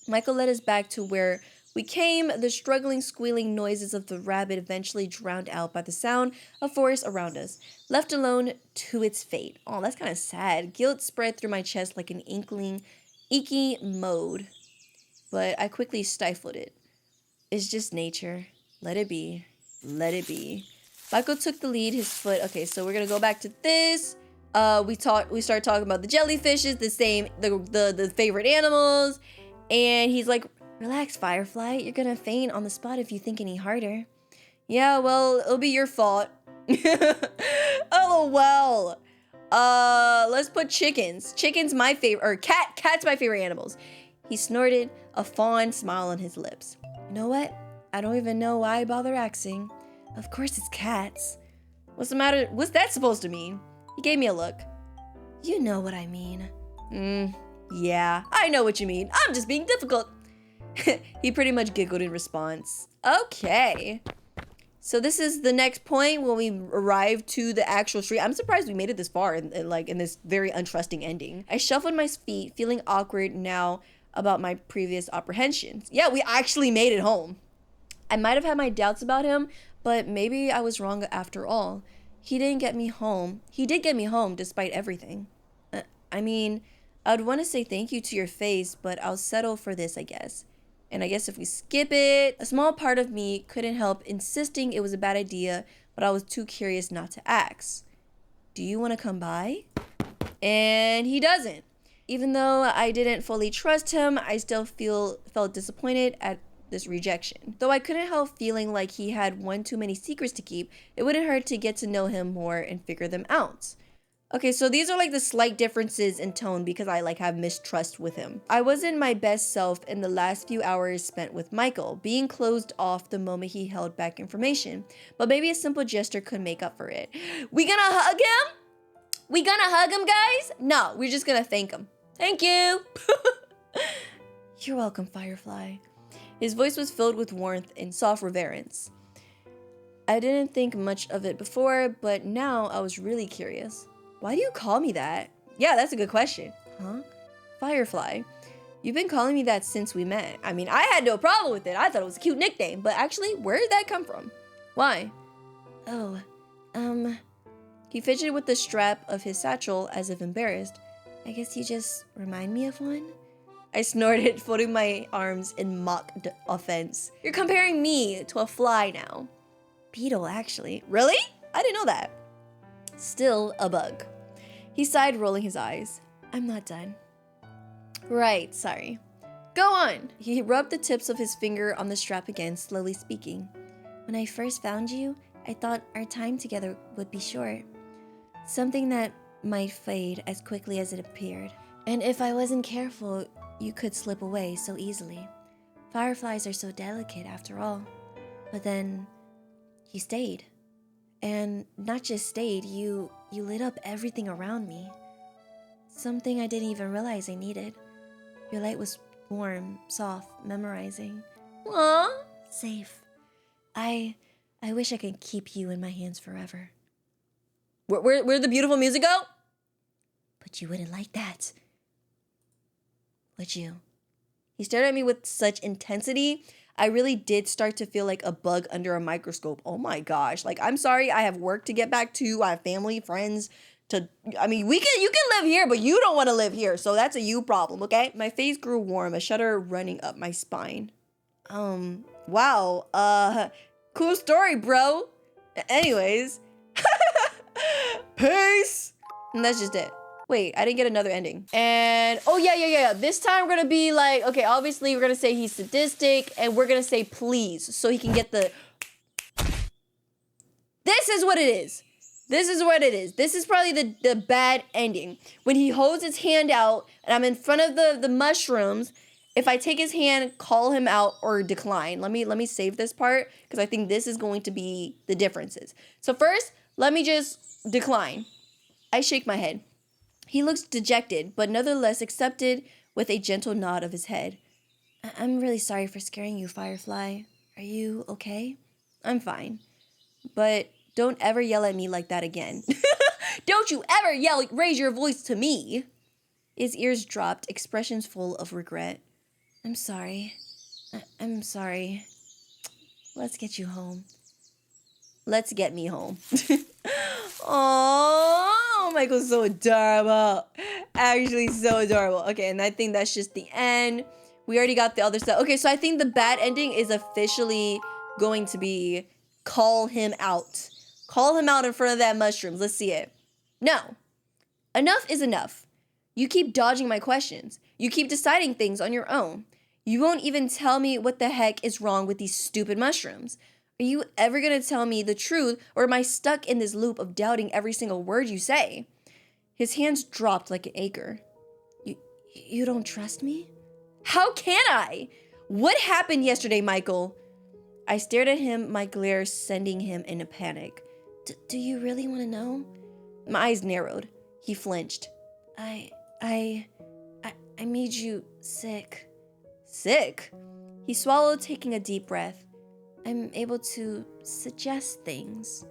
Michael led us back to where we came. The struggling, squealing noises of the rabbit eventually drowned out by the sound of forest around us, left alone to its fate. Oh, that's kind of sad. Guilt spread through my chest like an icky mode, but I quickly stifled it. It's just nature. Let it be. Let it be. Michael took the lead, his foot. Okay, so we're gonna go back to this. We started talking about the jellyfishes, the favorite animals, and he's like, relax, Firefly. You're gonna faint on the spot if you think any harder. Yeah, well, it'll be your fault. LOL. Let's put chickens. Chicken's my favorite, or cat's my favorite animals. He snorted, a fond smile on his lips. You know what? I don't even know why I bother asking. Of course it's cats. What's the matter? What's that supposed to mean? He gave me a look. You know what I mean. Yeah, I know what you mean. I'm just being difficult. He pretty much giggled in response. Okay. So this is the next point when we arrive to the actual street. I'm surprised we made it this far in this very untrusting ending. I shuffled my feet, feeling awkward now about my previous apprehensions. Yeah, we actually made it home. I might have had my doubts about him, but maybe I was wrong after all. He didn't get me home. He did get me home despite everything. I mean, I'd want to say thank you to your face, but I'll settle for this, I guess. And I guess if we skip it, a small part of me couldn't help insisting it was a bad idea, but I was too curious not to ask. Do you want to come by? And he doesn't. Even though I didn't fully trust him, I still felt disappointed at this rejection. Though I couldn't help feeling like he had one too many secrets to keep, it wouldn't hurt to get to know him more and figure them out. Okay, so these are like the slight differences in tone because I like have mistrust with him. I wasn't my best self in the last few hours spent with MYCHAEL, being closed off the moment he held back information. But maybe a simple gesture could make up for it. We gonna hug him? We gonna hug him, guys? No, we're just gonna thank him. Thank you. You're welcome, Firefly. His voice was filled with warmth and soft reverence. I didn't think much of it before, but now I was really curious. Why do you call me that? Yeah, that's a good question. Huh? Firefly. You've been calling me that since we met. I mean, I had no problem with it. I thought it was a cute nickname, but actually, where did that come from? Why? Oh, He fidgeted with the strap of his satchel as if embarrassed. I guess you just remind me of one? I snorted, folding my arms in mock offense. You're comparing me to a fly now. Beetle, actually. Really? I didn't know that. Still a bug. He sighed, rolling his eyes. I'm not done. Right, sorry. Go on. He rubbed the tips of his finger on the strap again, slowly speaking. When I first found you, I thought our time together would be short. Something that might fade as quickly as it appeared. And if I wasn't careful, you could slip away so easily. Fireflies are so delicate after all. But then, you stayed. And not just stayed, you lit up everything around me. Something I didn't even realize I needed. Your light was warm, soft, memorizing. Aww. Safe. I wish I could keep you in my hands forever. Where'd the beautiful music go? But you wouldn't like that. Would you? He stared at me with such intensity, I really did start to feel like a bug under a microscope. Oh my gosh. Like, I'm sorry, I have work to get back to. I have family, friends to, I mean, you can live here, but you don't want to live here. So that's a you problem, okay? My face grew warm, a shudder running up my spine. Wow. Cool story, bro. Anyways. Peace. And that's just it. Wait, I didn't get another ending. And, oh yeah. This time we're gonna be like, okay, obviously we're gonna say he's sadistic and we're gonna say please so he can get the... This is what it is. This is what it is. This is probably the bad ending. When he holds his hand out and I'm in front of the mushrooms, if I take his hand, call him out or decline. Let me save this part because I think this is going to be the differences. So first, let me just decline. I shake my head. He looks dejected, but nonetheless accepted with a gentle nod of his head. I'm really sorry for scaring you, Firefly. Are you okay? I'm fine. But don't ever yell at me like that again. Don't you ever raise your voice to me. His ears dropped, expressions full of regret. I'm sorry. I'm sorry. Let's get you home. Let's get me home. Oh, Michael's so adorable. Actually, so adorable. Okay, and I think that's just the end. We already got the other stuff. Okay, so I think the bad ending is officially going to be call him out. Call him out in front of that mushrooms. Let's see it. No. Enough is enough. You keep dodging my questions. You keep deciding things on your own. You won't even tell me what the heck is wrong with these stupid mushrooms. Are you ever gonna tell me the truth, or am I stuck in this loop of doubting every single word you say? His hands dropped like an anchor. You don't trust me? How can I? What happened yesterday, MYCHAEL? I stared at him, my glare sending him in a panic. Do you really want to know? My eyes narrowed. He flinched. I made you sick. Sick? He swallowed, taking a deep breath. I'm able to suggest things,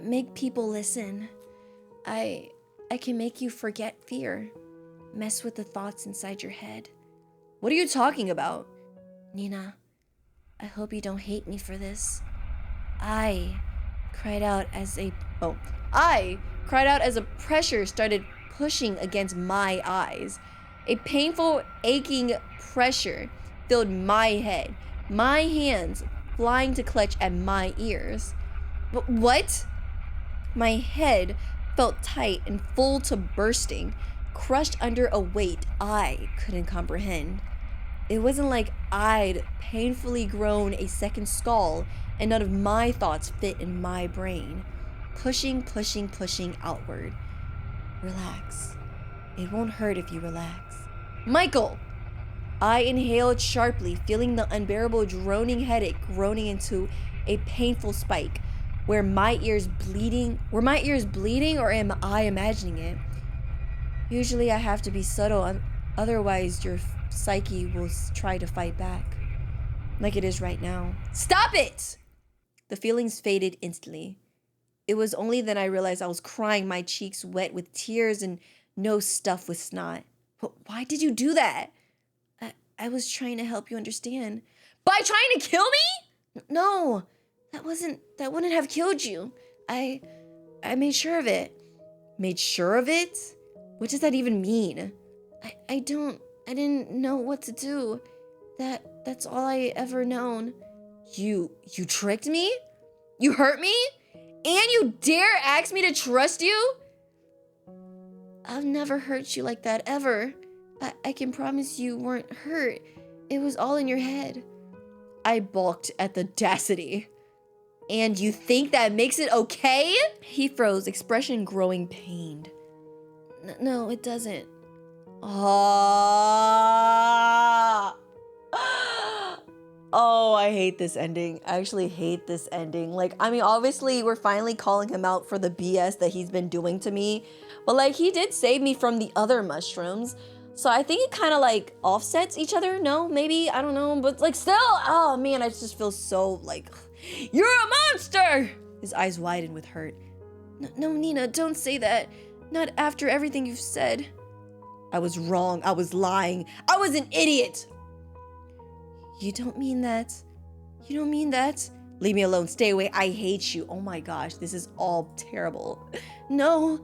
make people listen. I can make you forget fear, mess with the thoughts inside your head. What are you talking about? Nenaa, I hope you don't hate me for this. I cried out as a pressure started pushing against my eyes. A painful, aching pressure filled my head, my hands flying to clutch at my ears. What? My head felt tight and full to bursting, crushed under a weight I couldn't comprehend. It wasn't like I'd painfully grown a second skull and none of my thoughts fit in my brain. Pushing outward. Relax. It won't hurt if you relax. Michael! I inhaled sharply, feeling the unbearable droning headache growing into a painful spike. Were my ears bleeding or am I imagining it? Usually I have to be subtle, otherwise your psyche will try to fight back. Like it is right now. Stop it! The feelings faded instantly. It was only then I realized I was crying, my cheeks wet with tears and nose stuffed with snot. But why did you do that? I was trying to help you understand. By trying to kill me? No, that wouldn't have killed you. I made sure of it. Made sure of it? What does that even mean? I didn't know what to do. That's all I ever known. You tricked me? You hurt me? And you dare ask me to trust you? I've never hurt you like that, ever. I can promise you weren't hurt. It was all in your head. I balked at the audacity. And you think that makes it okay? He froze, expression growing pained. No, it doesn't. Oh, I hate this ending. I actually hate this ending. Like, I mean, obviously, we're finally calling him out for the BS that he's been doing to me. But, like, he did save me from the other mushrooms. So I think it kind of, like, offsets each other. No, maybe. I don't know. But, like, still. Oh, man, I just feel so, like, you're a monster! His eyes widened with hurt. No, Nina, don't say that. Not after everything you've said. I was wrong. I was lying. I was an idiot. You don't mean that. You don't mean that. Leave me alone. Stay away. I hate you. Oh my gosh, this is all terrible. No,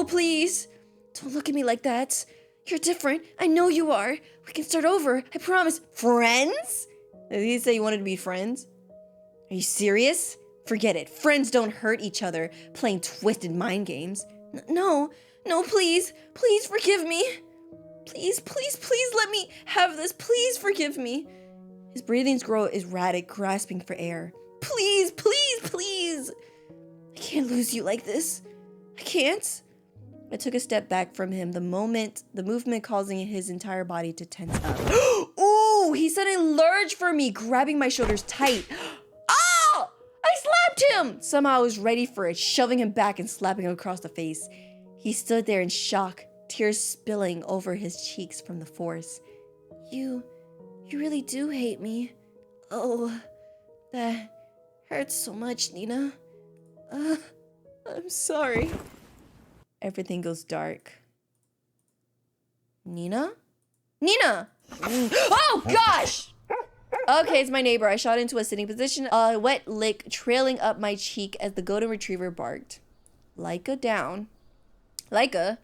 please. Don't look at me like that. You're different. I know you are. We can start over. I promise. Friends? Did he say you wanted to be friends? Are you serious? Forget it. Friends don't hurt each other playing twisted mind games. No, please. Please forgive me. Please let me have this. Please forgive me. His breathing grows erratic, grasping for air. Please. I can't lose you like this. I can't. I took a step back from him, the movement causing his entire body to tense up. Ooh, he suddenly lurched for me, grabbing my shoulders tight. Oh! I slapped him! Somehow I was ready for it, shoving him back and slapping him across the face. He stood there in shock, tears spilling over his cheeks from the force. You really do hate me. Oh, that hurts so much, Nina. I'm sorry. Everything goes dark. Nina? Oh, gosh! Okay, it's my neighbor. I shot into a sitting position, a wet lick trailing up my cheek as the golden retriever barked. Leica down. Leica?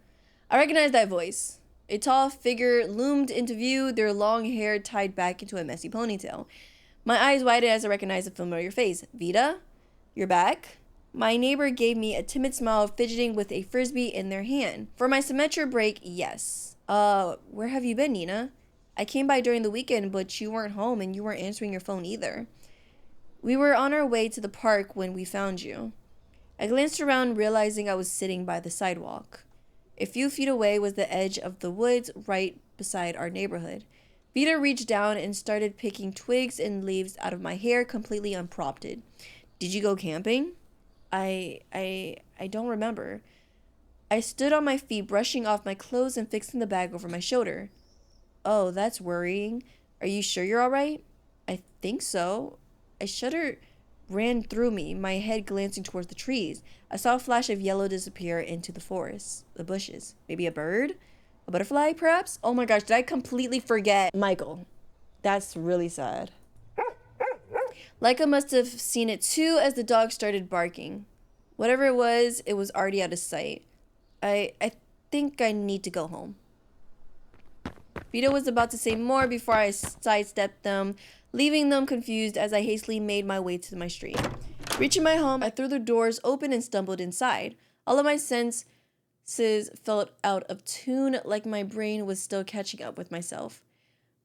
I recognized that voice. A tall figure loomed into view, their long hair tied back into a messy ponytail. My eyes widened as I recognized a familiar face. Vita? You're back? My neighbor gave me a timid smile, fidgeting with a frisbee in their hand. For my semester break, yes. Where have you been, Nina? I came by during the weekend, but you weren't home and you weren't answering your phone either. We were on our way to the park when we found you. I glanced around, realizing I was sitting by the sidewalk. A few feet away was the edge of the woods right beside our neighborhood. Vita reached down and started picking twigs and leaves out of my hair, completely unprompted. Did you go camping? I don't remember. I stood on my feet, brushing off my clothes and fixing the bag over my shoulder. Oh, that's worrying. Are you sure you're all right? I think so. A shudder ran through me, my head glancing towards the trees. I saw a flash of yellow disappear into the forest, the bushes. Maybe a bird? A butterfly, perhaps? Oh my gosh, did I completely forget Michael? That's really sad. Leica must have seen it too as the dog started barking. Whatever it was already out of sight. I think I need to go home. Vita was about to say more before I sidestepped them, leaving them confused as I hastily made my way to my street. Reaching my home, I threw the doors open and stumbled inside. All of my senses felt out of tune, like my brain was still catching up with myself.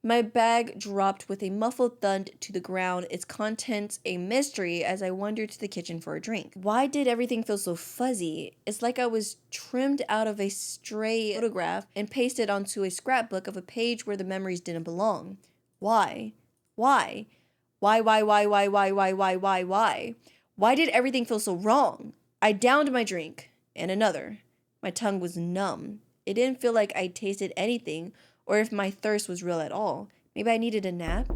My bag dropped with a muffled thud to the ground, its contents a mystery as I wandered to the kitchen for a drink. Why did everything feel so fuzzy? It's like I was trimmed out of a stray photograph and pasted onto a scrapbook of a page where the memories didn't belong. Why? Why? Why? Why did everything feel so wrong? I downed my drink, and another. My tongue was numb. It didn't feel like I tasted anything, or if my thirst was real at all. Maybe I needed a nap?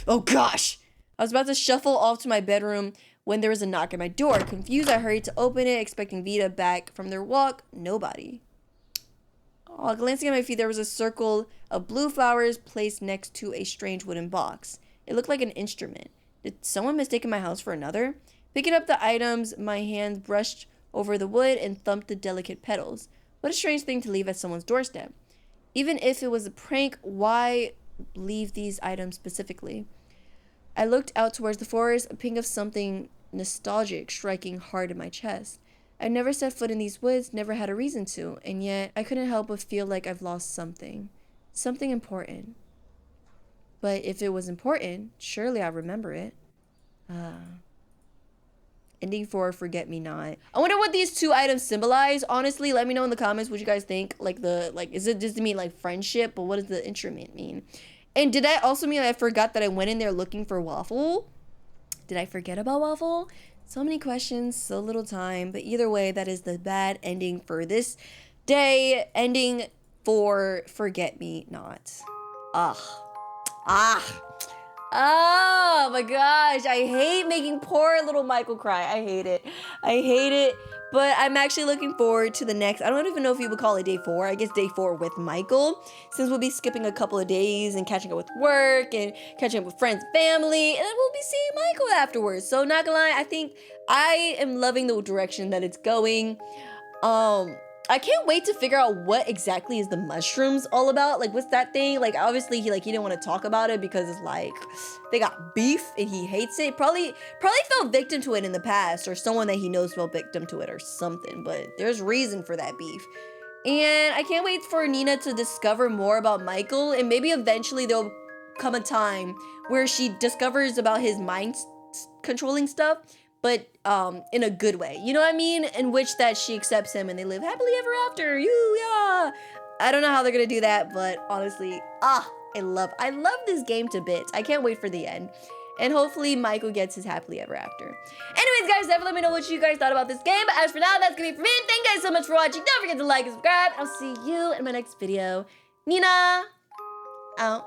Oh gosh! I was about to shuffle off to my bedroom when there was a knock at my door. Confused, I hurried to open it, expecting Vita back from their walk. Nobody. Oh, glancing at my feet, there was a circle of blue flowers placed next to a strange wooden box. It looked like an instrument. Did someone mistake my house for another? Picking up the items, my hands brushed over the wood and thumped the delicate petals. What a strange thing to leave at someone's doorstep. Even if it was a prank, why leave these items specifically? I looked out towards the forest, a ping of something nostalgic striking hard in my chest. I've never set foot in these woods, never had a reason to, and yet I couldn't help but feel like I've lost something. Something important. But if it was important, surely I remember it. Ending for Forget Me Not. I wonder what these two items symbolize. Honestly, let me know in the comments what you guys think. Is it just to mean like friendship? But what does the instrument mean? And did that also mean I forgot that I went in there looking for Waffle? Did I forget about Waffle? So many questions, so little time. But either way, that is the bad ending for this day. Ending for Forget Me Not. Oh my gosh, I hate making poor little Michael cry. I hate it. But I'm actually looking forward to the next, I don't even know if you would call it day 4. I guess day 4 with Michael, since we'll be skipping a couple of days and catching up with work and catching up with friends and family, and then we'll be seeing Michael afterwards. So not gonna lie, I think I am loving the direction that it's going. I can't wait to figure out what exactly is the mushrooms all about. Like, what's that thing? Like, obviously, he didn't want to talk about it because it's like they got beef and he hates it. Probably fell victim to it in the past, or someone that he knows fell victim to it or something. But there's reason for that beef. And I can't wait for Nenaa to discover more about Michael, and maybe eventually there'll come a time where she discovers about his mind controlling stuff, but in a good way, you know what I mean? In which that she accepts him and they live happily ever after. Yeah. I don't know how they're gonna do that, but honestly, I love this game to bits. I can't wait for the end. And hopefully Michael gets his happily ever after. Anyways, guys, definitely let me know what you guys thought about this game. But as for now, that's gonna be it for me. Thank you guys so much for watching. Don't forget to like and subscribe. I'll see you in my next video. Nenaa out.